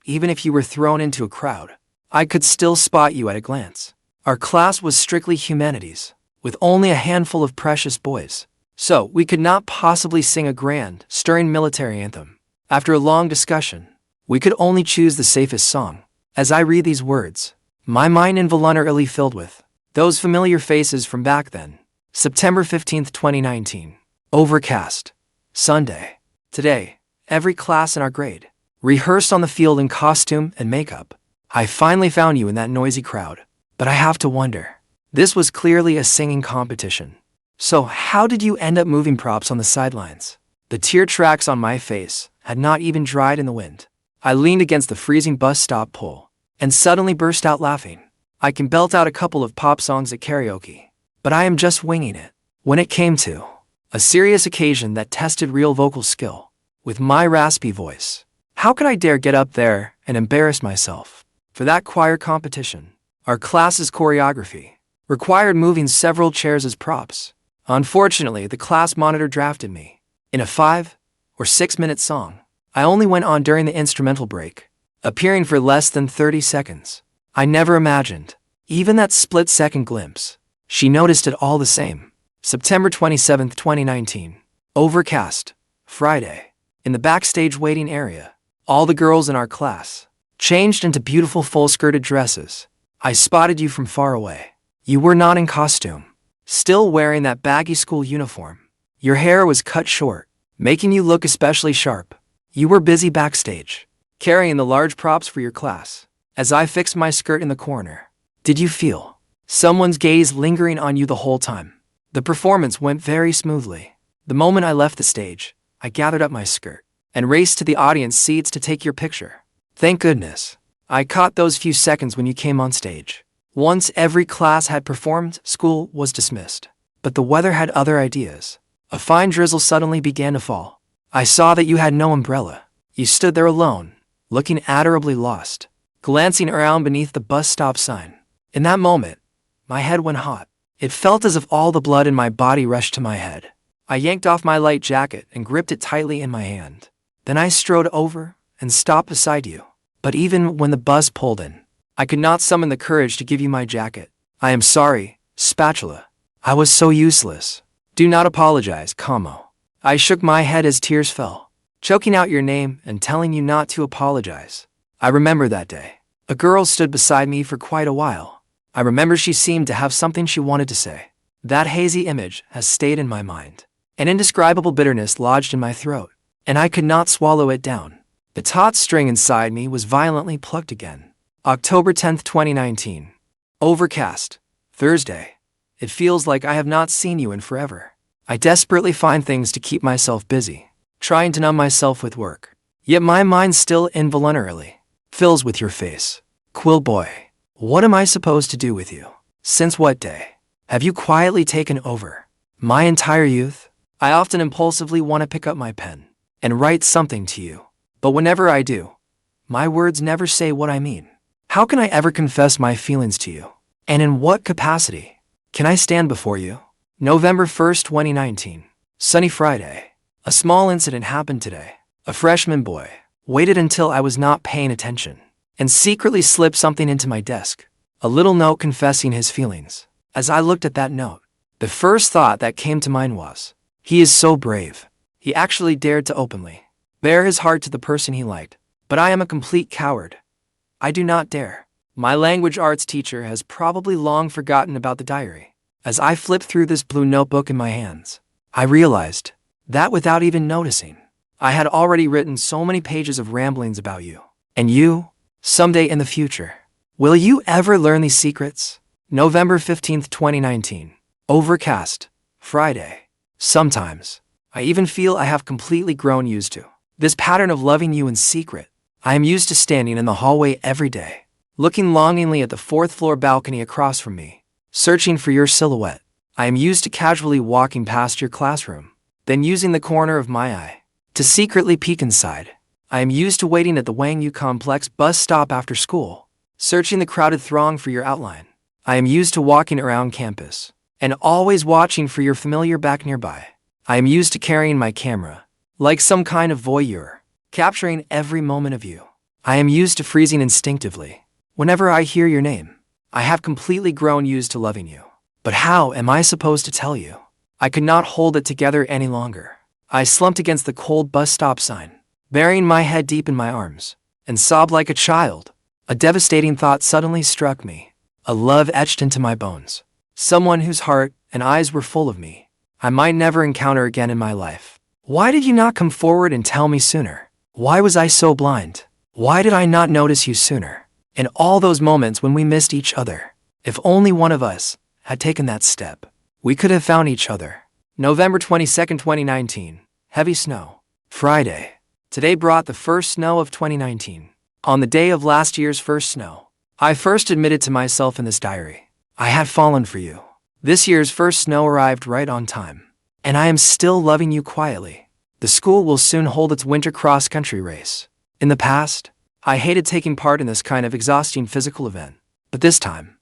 Even if you were thrown into a crowd, I could still spot you at a glance. Our class was strictly humanities, with only a handful of precious boys. So we could not possibly sing a grand, stirring military anthem. After a long discussion, we could only choose the safest song. As I read these words, my mind involuntarily filled with those familiar faces from back then. September 15th, 2019. Overcast. Sunday. Today, every class in our grade rehearsed on the field in costume and makeup. I finally found you in that noisy crowd. But I have to wonder. This was clearly a singing competition. So how did you end up moving props on the sidelines? The tear tracks on my face had not even dried in the wind. I leaned against the freezing bus stop pole and suddenly burst out laughing. I can belt out a couple of pop songs at karaoke, but I am just winging it. When it came to a serious occasion that tested real vocal skill, with my raspy voice, how could I dare get up there and embarrass myself? For that choir competition, our class's choreography required moving several chairs as props. Unfortunately, the class monitor drafted me in a 5 or 6 minute song. I only went on during the instrumental break, appearing for less than 30 seconds. I never imagined, even that split-second glimpse, she noticed it all the same. September 27th, 2019. Overcast. Friday. In the backstage waiting area, all the girls in our class changed into beautiful full-skirted dresses. I spotted you from far away. You were not in costume, still wearing that baggy school uniform. Your hair was cut short, making you look especially sharp. You were busy backstage, carrying the large props for your class. As I fixed my skirt in the corner, did you feel someone's gaze lingering on you the whole time? The performance went very smoothly. The moment I left the stage, I gathered up my skirt and raced to the audience seats to take your picture. Thank goodness, I caught those few seconds when you came on stage. Once every class had performed, school was dismissed. But the weather had other ideas. A fine drizzle suddenly began to fall. I saw that you had no umbrella. You stood there alone, looking adorably lost, glancing around beneath the bus stop sign. In that moment, my head went hot. It felt as if all the blood in my body rushed to my head. I yanked off my light jacket and gripped it tightly in my hand. Then I strode over and stopped beside you. But even when the bus pulled in, I could not summon the courage to give you my jacket. I am sorry, Spatula. I was so useless. Do not apologize, Como. I shook my head as tears fell, choking out your name and telling you not to apologize. I remember that day. A girl stood beside me for quite a while. I remember she seemed to have something she wanted to say. That hazy image has stayed in my mind. An indescribable bitterness lodged in my throat, and I could not swallow it down. The taut string inside me was violently plucked again. October 10th, 2019. Overcast. Thursday. It feels like I have not seen you in forever. I desperately find things to keep myself busy, trying to numb myself with work. Yet my mind still involuntarily fills with your face. Quilt boy, what am I supposed to do with you? Since what day have you quietly taken over my entire youth? I often impulsively want to pick up my pen and write something to you. But whenever I do, my words never say what I mean. How can I ever confess my feelings to you? And in what capacity can I stand before you? November 1st, 2019. Sunny Friday. A small incident happened today. A freshman boy waited until I was not paying attention and secretly slipped something into my desk. A little note confessing his feelings. As I looked at that note, the first thought that came to mind was, he is so brave. He actually dared to openly bare his heart to the person he liked. But I am a complete coward. I do not dare. My language arts teacher has probably long forgotten about the diary. As I flipped through this blue notebook in my hands, I realized that without even noticing, I had already written so many pages of ramblings about you. And you, someday in the future, will you ever learn these secrets? November 15th, 2019. Overcast. Friday. Sometimes, I even feel I have completely grown used to This pattern of loving you in secret. I am used to standing in the hallway every day, looking longingly at the fourth-floor balcony across from me, searching for your silhouette. I am used to casually walking past your classroom, then using the corner of my eye to secretly peek inside. I am used to waiting at the Wang Yu Complex bus stop after school, searching the crowded throng for your outline. I am used to walking around campus and always watching for your familiar back nearby. I am used to carrying my camera, like some kind of voyeur, capturing every moment of you. I am used to freezing instinctively whenever I hear your name. I have completely grown used to loving you. But how am I supposed to tell you? I could not hold it together any longer. I slumped against the cold bus stop sign, burying my head deep in my arms, and sobbed like a child. A devastating thought suddenly struck me. A love etched into my bones. Someone whose heart and eyes were full of me. I might never encounter again in my life. Why did you not come forward and tell me sooner? Why was I so blind? Why did I not notice you sooner? In all those moments when we missed each other, if only one of us had taken that step, we could have found each other. November 22nd, 2019. Heavy snow. Friday. Today brought the first snow of 2019. On the day of last year's first snow, I first admitted to myself in this diary, I had fallen for you. This year's first snow arrived right on time, and I am still loving you quietly. The school will soon hold its winter cross-country race. In the past, I hated taking part in this kind of exhausting physical event, but this time,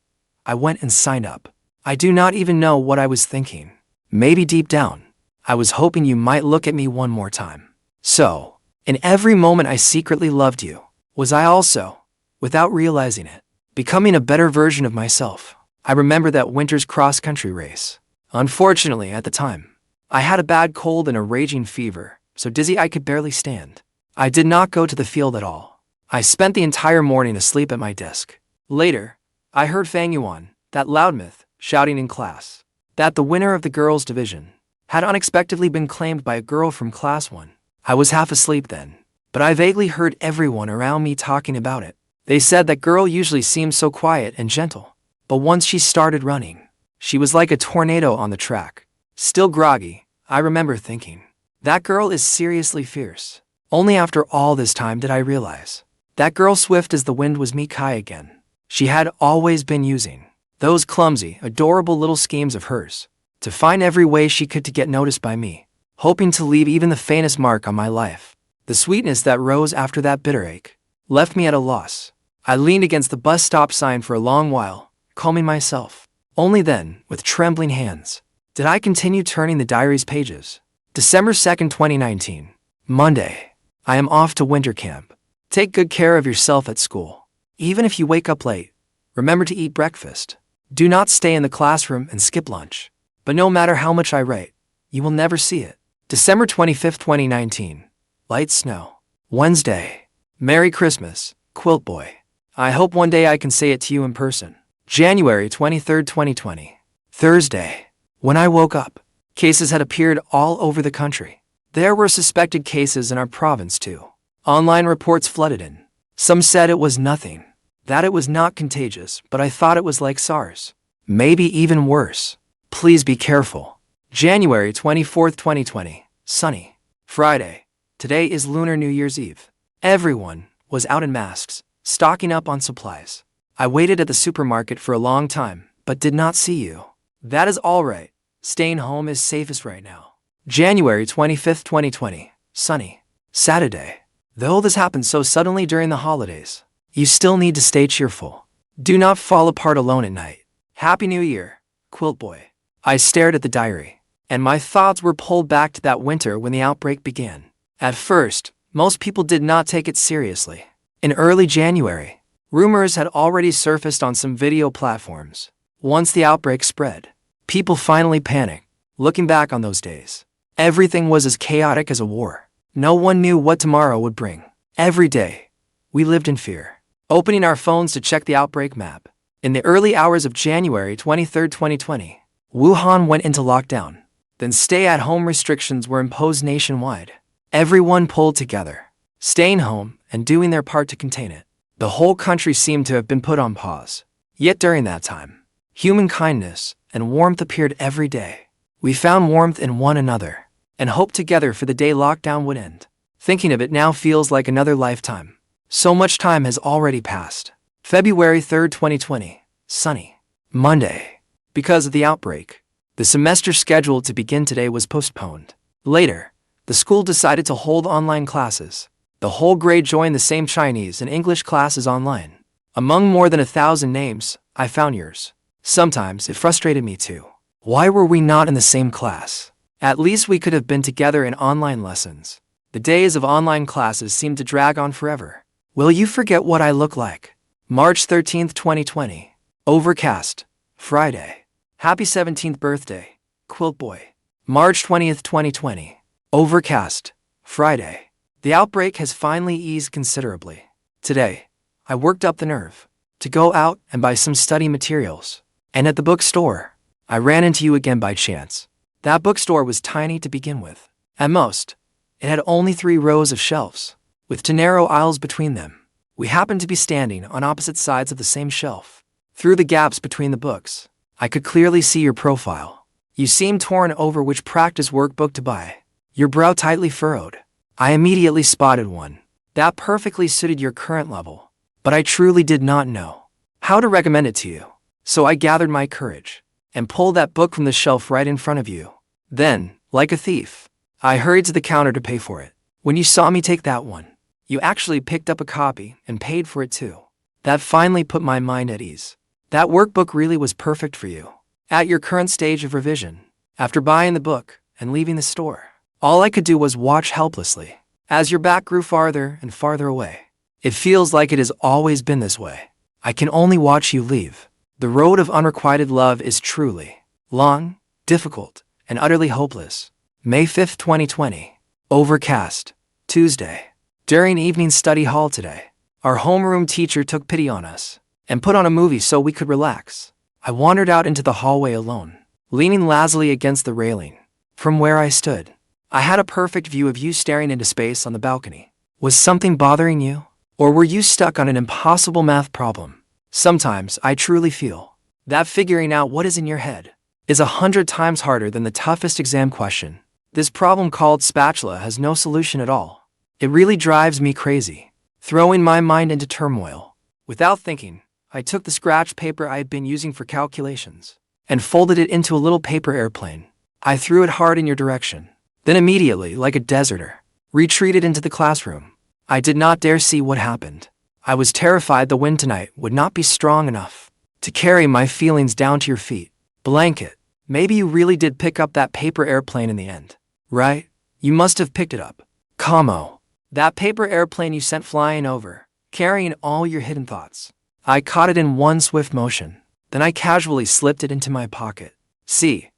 I went and signed up. I do not even know what I was thinking. Maybe deep down, I was hoping you might look at me one more time. So, in every moment I secretly loved you. Was I also, without realizing it, becoming a better version of myself? I remember that winter's cross-country race. Unfortunately, at the time, I had a bad cold and a raging fever, so dizzy I could barely stand. I did not go to the field at all. I spent the entire morning asleep at my desk. Later, I heard Fang Yuan, that loudmouth, shouting in class that the winner of the girls' division had unexpectedly been claimed by a girl from class 1. I was half asleep then, but I vaguely heard everyone around me talking about it. They said that girl usually seemed so quiet and gentle, but once she started running, she was like a tornado on the track. Still groggy, I remember thinking, that girl is seriously fierce. Only after all this time did I realize that girl swift as the wind was me Kai again. She had always been using those clumsy, adorable little schemes of hers to find every way she could to get noticed by me, hoping to leave even the faintest mark on my life. The sweetness that rose after that bitter ache left me at a loss. I leaned against the bus stop sign for a long while, calming myself. Only then, with trembling hands, did I continue turning the diary's pages. December 2nd, 2019. Monday. I am off to winter camp. Take good care of yourself at school. Even if you wake up late, remember to eat breakfast. Do not stay in the classroom and skip lunch. But no matter how much I write, you will never see it. December 25th, 2019. Light snow. Wednesday. Merry Christmas, Quilt Boy. I hope one day I can say it to you in person. January 23rd, 2020. Thursday. When I woke up, cases had appeared all over the country. There were suspected cases in our province too. Online reports flooded in. Some said it was nothing, that it was not contagious, but I thought it was like SARS. Maybe even worse. Please be careful. January 24th, 2020. Sunny. Friday. Today is Lunar New Year's Eve. Everyone was out in masks, stocking up on supplies. I waited at the supermarket for a long time, but did not see you. That is all right. Staying home is safest right now. January 25th, 2020. Sunny. Saturday. Though this happened so suddenly during the holidays, you still need to stay cheerful. Do not fall apart alone at night. Happy New Year, Quilt Boy. I stared at the diary, and my thoughts were pulled back to that winter when the outbreak began. At first, most people did not take it seriously. In early January, rumors had already surfaced on some video platforms. Once the outbreak spread, people finally panicked. Looking back on those days, everything was as chaotic as a war. No one knew what tomorrow would bring. Every day, we lived in fear, opening our phones to check the outbreak map. In the early hours of January 23rd, 2020, Wuhan went into lockdown. Then stay-at-home restrictions were imposed nationwide. Everyone pulled together, staying home and doing their part to contain it. The whole country seemed to have been put on pause. Yet during that time, human kindness and warmth appeared every day. We found warmth in one another and hoped together for the day lockdown would end. Thinking of it now feels like another lifetime. So much time has already passed. February 3rd, 2020. Sunny. Monday. Because of the outbreak, the semester scheduled to begin today was postponed. Later, the school decided to hold online classes. The whole grade joined the same Chinese and English classes online. Among more than 1,000 names, I found yours. Sometimes it frustrated me too. Why were we not in the same class? At least we could have been together in online lessons. The days of online classes seem to drag on forever. Will you forget what I look like? March 13th, 2020. Overcast. Friday. Happy 17th birthday, Quilt Boy. March 20th, 2020. Overcast. Friday. The outbreak has finally eased considerably. Today, I worked up the nerve to go out and buy some study materials. And at the bookstore, I ran into you again by chance. That bookstore was tiny to begin with. At most, it had only 3 rows of shelves, with 2 narrow aisles between them. We happened to be standing on opposite sides of the same shelf. Through the gaps between the books, I could clearly see your profile. You seemed torn over which practice workbook to buy, your brow tightly furrowed. I immediately spotted one that perfectly suited your current level, but I truly did not know how to recommend it to you. So I gathered my courage and pulled that book from the shelf right in front of you. Then, like a thief, I hurried to the counter to pay for it. When you saw me take that one, you actually picked up a copy and paid for it too. That finally put my mind at ease. That workbook really was perfect for you. At your current stage of revision, after buying the book and leaving the store, all I could do was watch helplessly as your back grew farther and farther away. It feels like it has always been this way. I can only watch you leave. The road of unrequited love is truly long, difficult, and utterly hopeless. May 5th, 2020. Overcast. Tuesday. During evening study hall today, our homeroom teacher took pity on us and put on a movie so we could relax. I wandered out into the hallway alone, leaning lazily against the railing. From where I stood, I had a perfect view of you staring into space on the balcony. Was something bothering you? Or were you stuck on an impossible math problem? Sometimes I truly feel that figuring out what is in your head is 100 times harder than the toughest exam question. This problem called spatula has no solution at all. It really drives me crazy, throwing my mind into turmoil. Without thinking, I took the scratch paper I had been using for calculations and folded it into a little paper airplane. I threw it hard in your direction, then immediately, like a deserter, retreated into the classroom. I did not dare see what happened. I was terrified the wind tonight would not be strong enough to carry my feelings down to your feet. Blanket, maybe you really did pick up that paper airplane in the end, right? You must have picked it up. Como. That paper airplane you sent flying over, carrying all your hidden thoughts. I caught it in one swift motion. Then I casually slipped it into my pocket. See,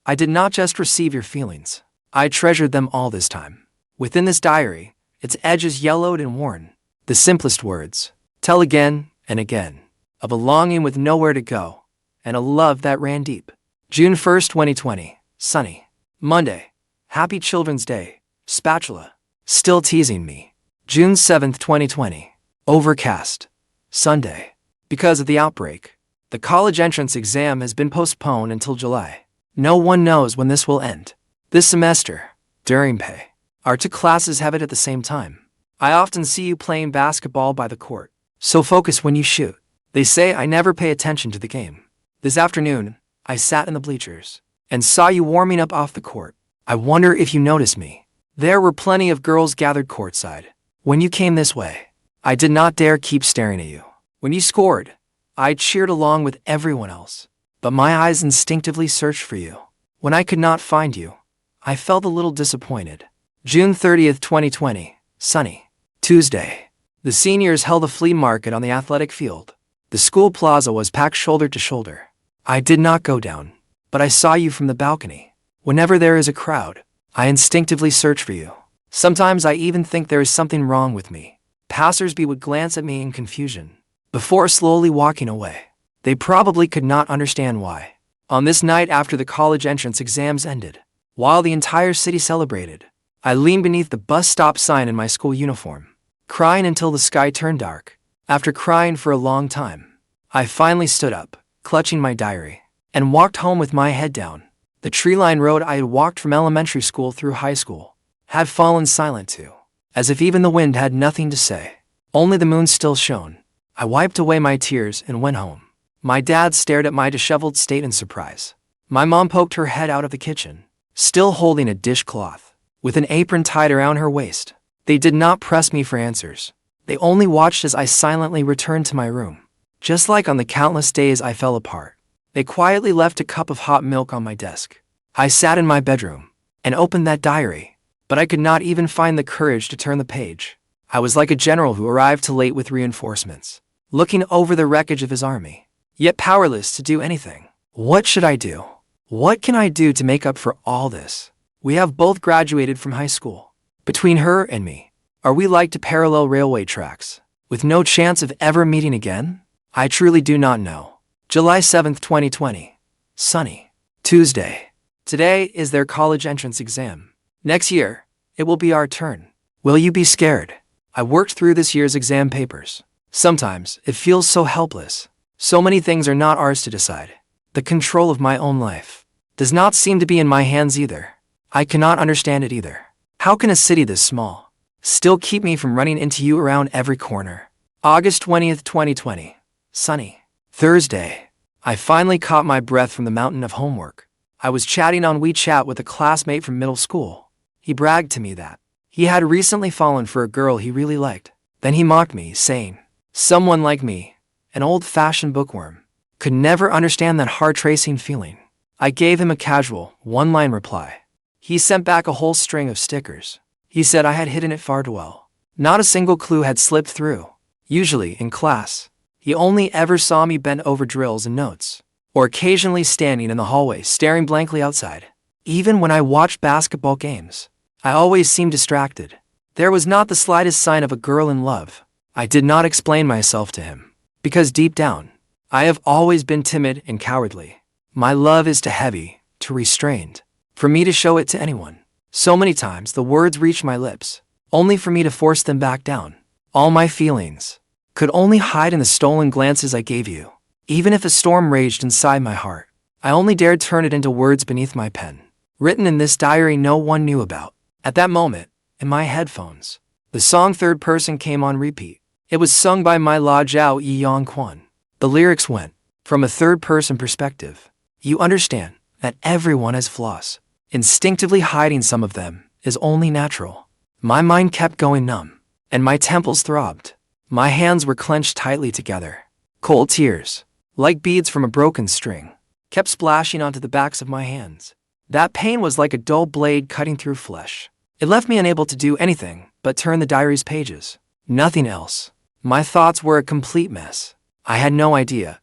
I did not just receive your feelings. I treasured them all this time. Within this diary, its edges yellowed and worn. The simplest words, tell again and again, of a longing with nowhere to go, and a love that ran deep. June 1st, 2020. Sunny. Monday. Happy Children's Day. Spatula. Still teasing me. June 7th, 2020. Overcast. Sunday. Because of the outbreak, the college entrance exam has been postponed until July. No one knows when this will end. This semester, during pay, our 2 classes have it at the same time. I often see you playing basketball by the court, so focus when you shoot. They say I never pay attention to the game. This afternoon, I sat in the bleachers and saw you warming up off the court. I wonder if you noticed me. There were plenty of girls gathered courtside. When you came this way, I did not dare keep staring at you. When you scored, I cheered along with everyone else, but my eyes instinctively searched for you. When I could not find you, I felt a little disappointed. June 30th, 2020. Sunny. Tuesday. The seniors held a flea market on the athletic field. The school plaza was packed shoulder to shoulder. I did not go down, but I saw you from the balcony. Whenever there is a crowd, I instinctively search for you. Sometimes I even think there is something wrong with me. Passersby would glance at me in confusion before slowly walking away. They probably could not understand why. On this night after the college entrance exams ended, while the entire city celebrated, I leaned beneath the bus stop sign in my school uniform, crying until the sky turned dark. After crying for a long time, I finally stood up, clutching my diary, and walked home with my head down. The tree-lined road I had walked from elementary school through high school had fallen silent too. as if even the wind had nothing to say. Only the moon still shone. I wiped away my tears and went home. My dad stared at my disheveled state in surprise. My mom poked her head out of the kitchen, still holding a dishcloth, with an apron tied around her waist. They did not press me for answers. They only watched as I silently returned to my room. Just like on the countless days I fell apart, they quietly left a cup of hot milk on my desk. I sat in my bedroom and opened that diary, but I could not even find the courage to turn the page. I was like a general who arrived too late with reinforcements, looking over the wreckage of his army, yet powerless to do anything. What should I do? What can I do to make up for all this? We have both graduated from high school. Between her and me, are we like two parallel railway tracks, with no chance of ever meeting again? I truly do not know. July 7th, 2020. Sunny. Tuesday. Today is their college entrance exam. Next year, it will be our turn. Will you be scared? I worked through this year's exam papers. Sometimes it feels so helpless. So many things are not ours to decide. The control of my own life does not seem to be in my hands either. I cannot understand it either. How can a city this small still keep me from running into you around every corner? August 20th, 2020. Sunny. Thursday. I finally caught my breath from the mountain of homework. I was chatting on WeChat with a classmate from middle school. He bragged to me that he had recently fallen for a girl he really liked. Then he mocked me, saying, someone like me, an old-fashioned bookworm, could never understand that heart-tracing feeling. I gave him a casual, one-line reply. He sent back a whole string of stickers. He said I had hidden it far too well. Not a single clue had slipped through. Usually, in class, he only ever saw me bent over drills and notes, or occasionally standing in the hallway staring blankly outside. Even when I watched basketball games, I always seemed distracted. There was not the slightest sign of a girl in love. I did not explain myself to him, because deep down, I have always been timid and cowardly. My love is too heavy, too restrained, for me to show it to anyone. So many times the words reached my lips, only for me to force them back down. All my feelings could only hide in the stolen glances I gave you. Even if a storm raged inside my heart, I only dared turn it into words beneath my pen, written in this diary no one knew about. At that moment, in my headphones, the song Third Person came on repeat. It was sung by my La Zhao Yuan. The lyrics went, from a third-person perspective, you understand that everyone has flaws. Instinctively hiding some of them is only natural. My mind kept going numb, and my temples throbbed. My hands were clenched tightly together. Cold tears, like beads from a broken string, kept splashing onto the backs of my hands. That pain was like a dull blade cutting through flesh. It left me unable to do anything but turn the diary's pages. Nothing else. My thoughts were a complete mess. I had no idea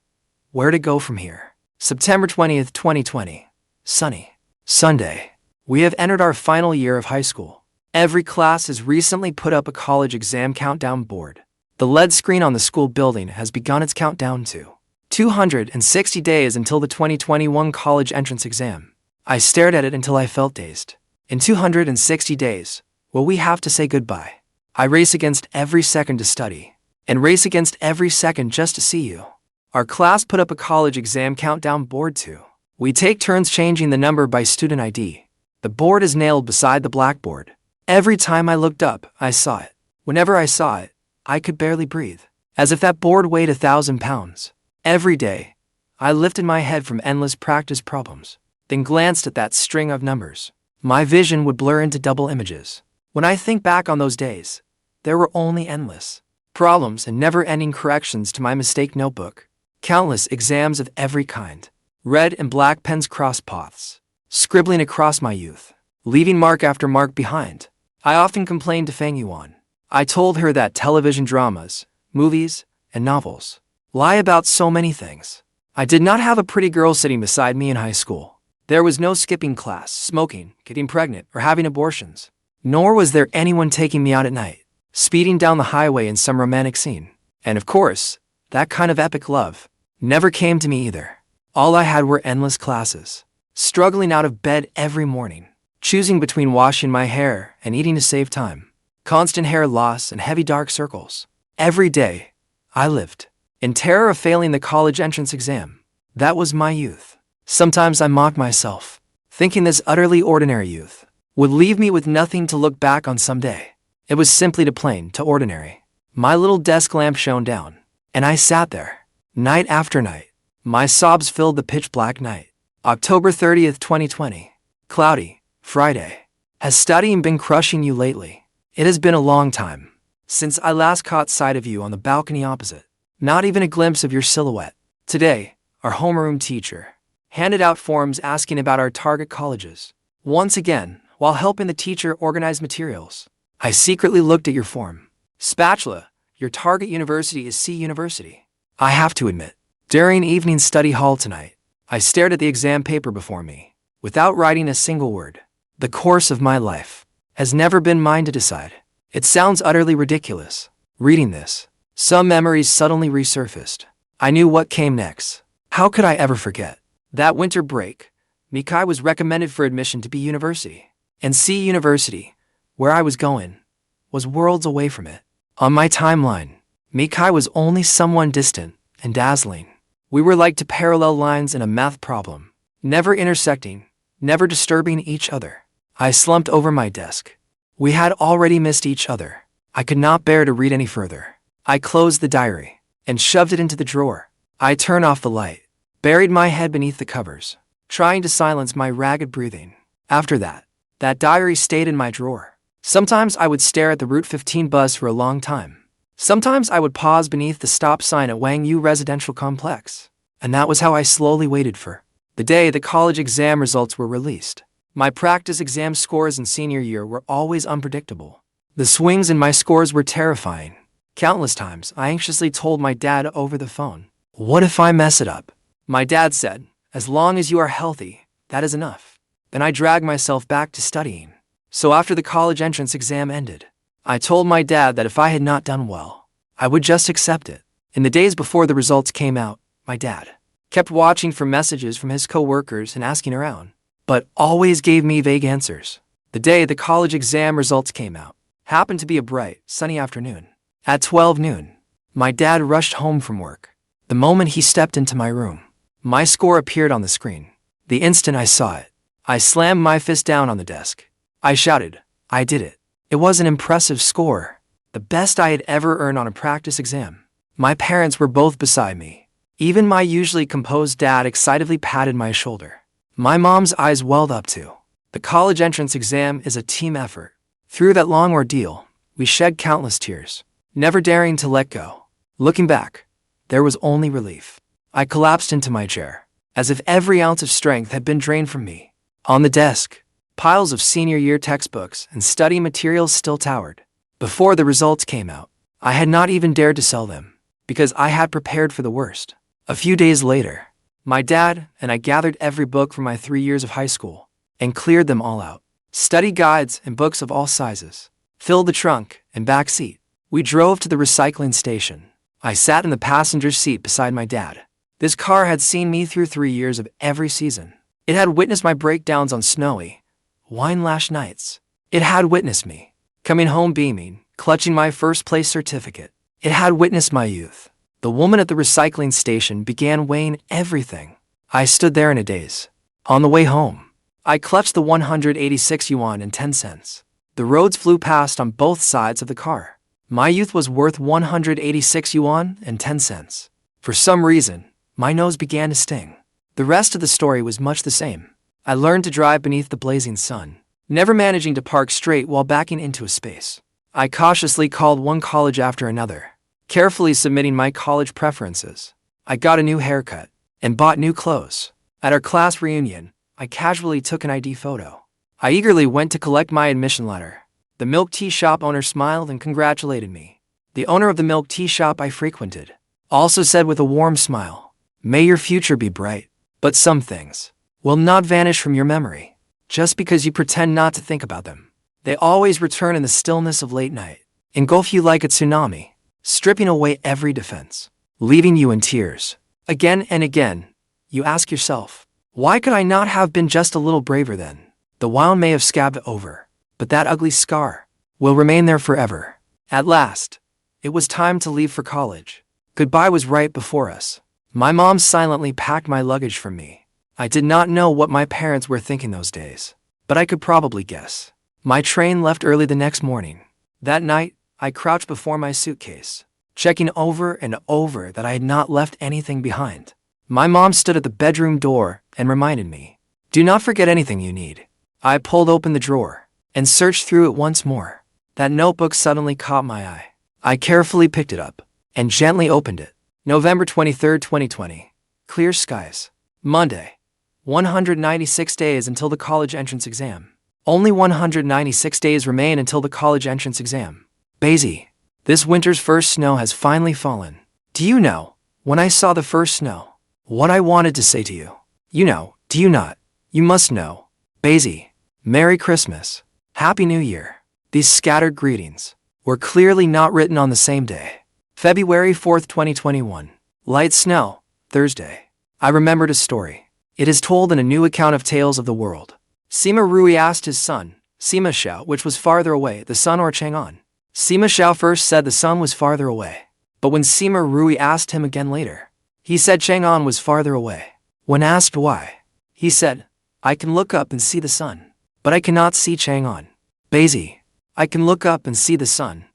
where to go from here. September 20th, 2020. Sunny. Sunday. We have entered our final year of high school. Every class has recently put up a college exam countdown board. The LED screen on the school building has begun its countdown to 260 days until the 2021 college entrance exam. I stared at it until I felt dazed. In 260 days, will we have to say goodbye? I race against every second to study, and race against every second just to see you. Our class put up a college exam countdown board too. We take turns changing the number by student ID. The board is nailed beside the blackboard. Every time I looked up, I saw it. Whenever I saw it, I could barely breathe, as if that board weighed 1,000 pounds. Every day, I lifted my head from endless practice problems, then glanced at that string of numbers. My vision would blur into double images. When I think back on those days, there were only endless problems and never-ending corrections to my mistake notebook. Countless exams of every kind. Red and black pens crossed paths, scribbling across my youth, leaving mark after mark behind. I often complained to Fang Yuan. I told her that television dramas, movies, and novels lie about so many things. I did not have a pretty girl sitting beside me in high school. There was no skipping class, smoking, getting pregnant, or having abortions. Nor was there anyone taking me out at night, speeding down the highway in some romantic scene. And of course, that kind of epic love never came to me either. All I had were endless classes, struggling out of bed every morning, choosing between washing my hair and eating to save time, constant hair loss and heavy dark circles. Every day, I lived in terror of failing the college entrance exam. That was my youth. Sometimes I mocked myself, thinking this utterly ordinary youth would leave me with nothing to look back on someday. It was simply too plain, too ordinary. My little desk lamp shone down, and I sat there, night after night. My sobs filled the pitch-black night. October 30th, 2020. Cloudy, Friday. Has studying been crushing you lately? It has been a long time since I last caught sight of you on the balcony opposite. Not even a glimpse of your silhouette. Today, our homeroom teacher handed out forms asking about our target colleges. Once again, while helping the teacher organize materials, I secretly looked at your form. Spatula, your target university is C University. I have to admit, during evening study hall tonight, I stared at the exam paper before me, without writing a single word. The course of my life has never been mine to decide. It sounds utterly ridiculous. Reading this, some memories suddenly resurfaced. I knew what came next. How could I ever forget? That winter break, Mikai was recommended for admission to B University. And C University, where I was going, was worlds away from it. On my timeline, Mikai was only someone distant and dazzling. We were like two parallel lines in a math problem, never intersecting, never disturbing each other. I slumped over my desk. We had already missed each other. I could not bear to read any further. I closed the diary and shoved it into the drawer. I turned off the light, buried my head beneath the covers, trying to silence my ragged breathing. After that diary stayed in my drawer. Sometimes I would stare at the Route 15 bus for a long time. Sometimes I would pause beneath the stop sign at Wang Yu Residential Complex. And that was how I slowly waited for the day the college exam results were released. My practice exam scores in senior year were always unpredictable. The swings in my scores were terrifying. Countless times, I anxiously told my dad over the phone, "What if I mess it up?" My dad said, "As long as you are healthy, that is enough." Then I dragged myself back to studying. So after the college entrance exam ended, I told my dad that if I had not done well, I would just accept it. In the days before the results came out, my dad kept watching for messages from his co-workers and asking around, but always gave me vague answers. The day the college exam results came out happened to be a bright, sunny afternoon. At 12 noon, my dad rushed home from work. The moment he stepped into my room, my score appeared on the screen. The instant I saw it, I slammed my fist down on the desk. I shouted, "I did it." It was an impressive score, the best I had ever earned on a practice exam. My parents were both beside me. Even my usually composed dad excitedly patted my shoulder. My mom's eyes welled up too. The college entrance exam is a team effort. Through that long ordeal, we shed countless tears, never daring to let go. Looking back, there was only relief. I collapsed into my chair, as if every ounce of strength had been drained from me. On the desk, piles of senior year textbooks and study materials still towered. Before the results came out, I had not even dared to sell them, because I had prepared for the worst. A few days later, my dad and I gathered every book from my 3 years of high school and cleared them all out. Study guides and books of all sizes filled the trunk and back seat. We drove to the recycling station. I sat in the passenger seat beside my dad. This car had seen me through 3 years of every season. It had witnessed my breakdowns on snowy, wine-lashed nights. It had witnessed me coming home beaming, clutching my first-place certificate. It had witnessed my youth. The woman at the recycling station began weighing everything. I stood there in a daze. On the way home, I clutched the 186 yuan and 10 cents. The roads flew past on both sides of the car. My youth was worth 186 yuan and 10 cents. For some reason, my nose began to sting. The rest of the story was much the same. I learned to drive beneath the blazing sun, never managing to park straight while backing into a space. I cautiously called one college after another, carefully submitting my college preferences. I got a new haircut and bought new clothes. At our class reunion, I casually took an ID photo. I eagerly went to collect my admission letter. The milk tea shop owner smiled and congratulated me. The owner of the milk tea shop I frequented also said with a warm smile, "May your future be bright." But some things will not vanish from your memory just because you pretend not to think about them. They always return in the stillness of late night, engulf you like a tsunami, stripping away every defense, leaving you in tears. Again and again, you ask yourself, why could I not have been just a little braver then? The wound may have scabbed over, but that ugly scar will remain there forever. At last, it was time to leave for college. Goodbye was right before us. My mom silently packed my luggage for me. I did not know what my parents were thinking those days, but I could probably guess. My train left early the next morning. That night, I crouched before my suitcase, checking over and over that I had not left anything behind. My mom stood at the bedroom door and reminded me, "Do not forget anything you need." I pulled open the drawer and searched through it once more. That notebook suddenly caught my eye. I carefully picked it up and gently opened it. November 23, 2020. Clear skies. Monday. 196 days until the college entrance exam. Only 196 days remain until the college entrance exam. Basie, this winter's first snow has finally fallen. Do you know, when I saw the first snow, what I wanted to say to you? You know, do you not? You must know. Basie, Merry Christmas. Happy New Year. These scattered greetings were clearly not written on the same day. February 4th, 2021. Light snow, Thursday. I remembered a story. It is told in a new account of Tales of the World. Sima Rui asked his son, Sima Xiao, which was farther away, the sun or Chang'an. Sima Xiao first said the sun was farther away, but when Sima Rui asked him again later, he said Chang'an was farther away. When asked why, he said, "I can look up and see the sun, but I cannot see Chang'an." Basie, I can look up and see the sun,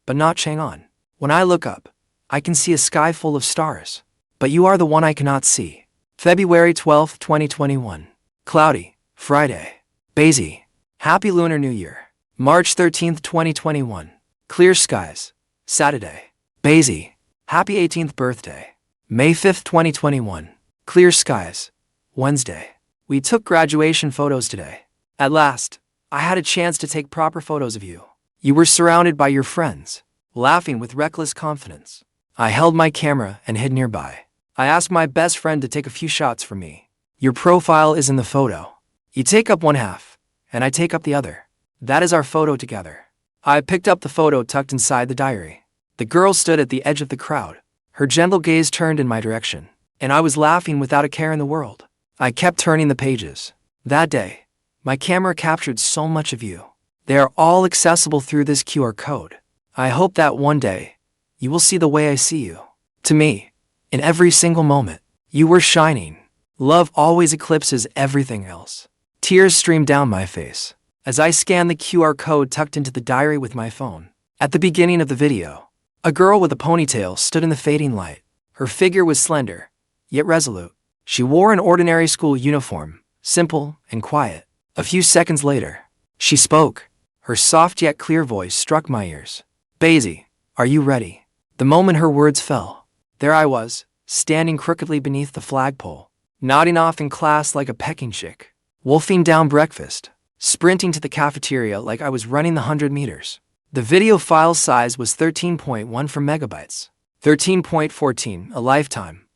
but not Chang'an. When I look up, I can see a sky full of stars, but you are the one I cannot see. February 12th, 2021. Cloudy, Friday. Basie, Happy Lunar New Year. March 13th, 2021. Clear skies, Saturday. Basie, Happy 18th birthday. May 5th, 2021. Clear skies, Wednesday. We took graduation photos today. At last, I had a chance to take proper photos of you. You were surrounded by your friends, laughing with reckless confidence. I held my camera and hid nearby. I asked my best friend to take a few shots for me. Your profile is in the photo. You take up one half, and I take up the other. That is our photo together. I picked up the photo tucked inside the diary. The girl stood at the edge of the crowd, her gentle gaze turned in my direction, and I was laughing without a care in the world. I kept turning the pages. That day, my camera captured so much of you. They are all accessible through this QR code. I hope that one day, you will see the way I see you. To me, in every single moment, you were shining. Love always eclipses everything else. Tears streamed down my face as I scanned the QR code tucked into the diary with my phone. At the beginning of the video, a girl with a ponytail stood in the fading light. Her figure was slender, yet resolute. She wore an ordinary school uniform, simple and quiet. A few seconds later, she spoke. Her soft yet clear voice struck my ears. Basie, are you ready? The moment her words fell, there I was, standing crookedly beneath the flagpole, nodding off in class like a pecking chick, wolfing down breakfast, sprinting to the cafeteria like I was running the 100 meters. The video file size was 13.14 megabytes. 13.14, a lifetime.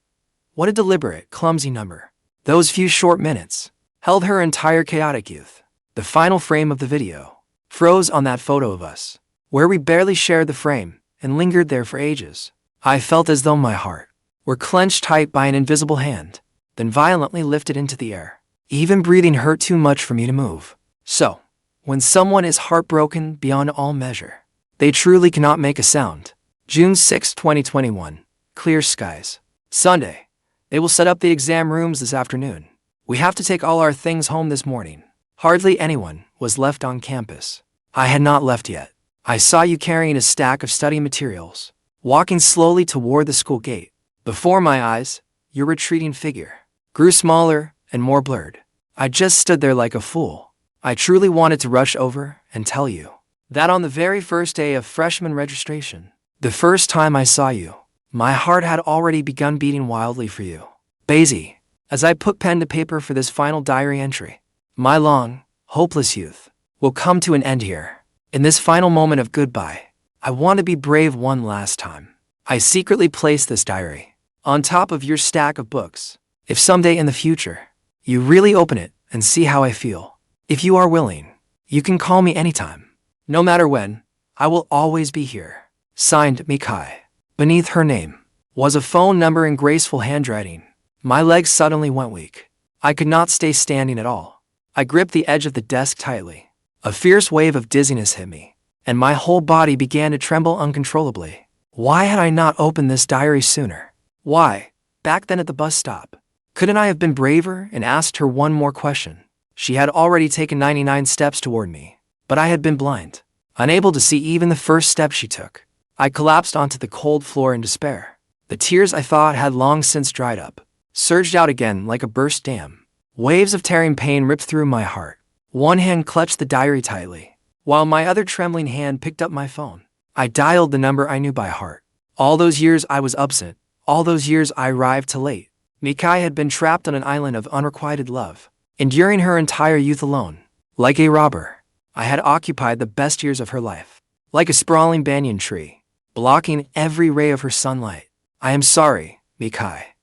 What a deliberate, clumsy number. Those few short minutes held her entire chaotic youth. The final frame of the video froze on that photo of us, where we barely shared the frame and lingered there for ages. I felt as though my heart were clenched tight by an invisible hand, then violently lifted into the air. Even breathing hurt too much for me to move. So, when someone is heartbroken beyond all measure, they truly cannot make a sound. June 6, 2021. Clear skies. Sunday. They will set up the exam rooms this afternoon. We have to take all our things home this morning. Hardly anyone was left on campus. I had not left yet. I saw you carrying a stack of study materials, walking slowly toward the school gate. Before my eyes, your retreating figure grew smaller and more blurred. I just stood there like a fool. I truly wanted to rush over and tell you that on the very first day of freshman registration, the first time I saw you, my heart had already begun beating wildly for you. Basie, as I put pen to paper for this final diary entry, my long, hopeless youth will come to an end here. In this final moment of goodbye, I want to be brave one last time. I secretly placed this diary on top of your stack of books. If someday in the future, you really open it and see how I feel, if you are willing, you can call me anytime. No matter when, I will always be here. Signed, Mikai. Beneath her name was a phone number in graceful handwriting. My legs suddenly went weak. I could not stay standing at all. I gripped the edge of the desk tightly. A fierce wave of dizziness hit me, and my whole body began to tremble uncontrollably. Why had I not opened this diary sooner? Why, back then at the bus stop, couldn't I have been braver and asked her one more question? She had already taken 99 steps toward me, but I had been blind. Unable to see even the first step she took, I collapsed onto the cold floor in despair. The tears I thought had long since dried up surged out again like a burst dam. Waves of tearing pain ripped through my heart. One hand clutched the diary tightly, while my other trembling hand picked up my phone. I dialed the number I knew by heart. All those years I was absent, all those years I arrived too late. Mikai had been trapped on an island of unrequited love, enduring her entire youth alone. Like a robber, I had occupied the best years of her life. Like a sprawling banyan tree, blocking every ray of her sunlight. I am sorry, Mikai.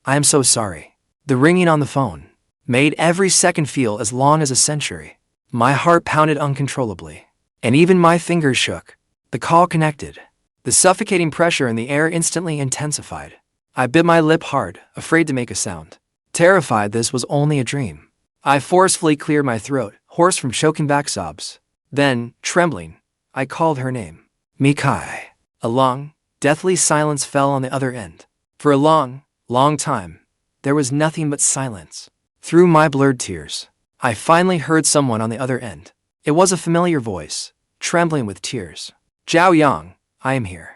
I am so sorry. The ringing on the phone made every second feel as long as a century. My heart pounded uncontrollably, and even my fingers shook. The call connected. The suffocating pressure in the air instantly intensified. I bit my lip hard, afraid to make a sound, terrified this was only a dream. I forcefully cleared my throat, hoarse from choking back sobs. Then, trembling, I called her name. Mikai. A long, deathly silence fell on the other end. For a long, long time, there was nothing but silence. Through my blurred tears, I finally heard someone on the other end. It was a familiar voice, trembling with tears. Zhao Yang, I am here.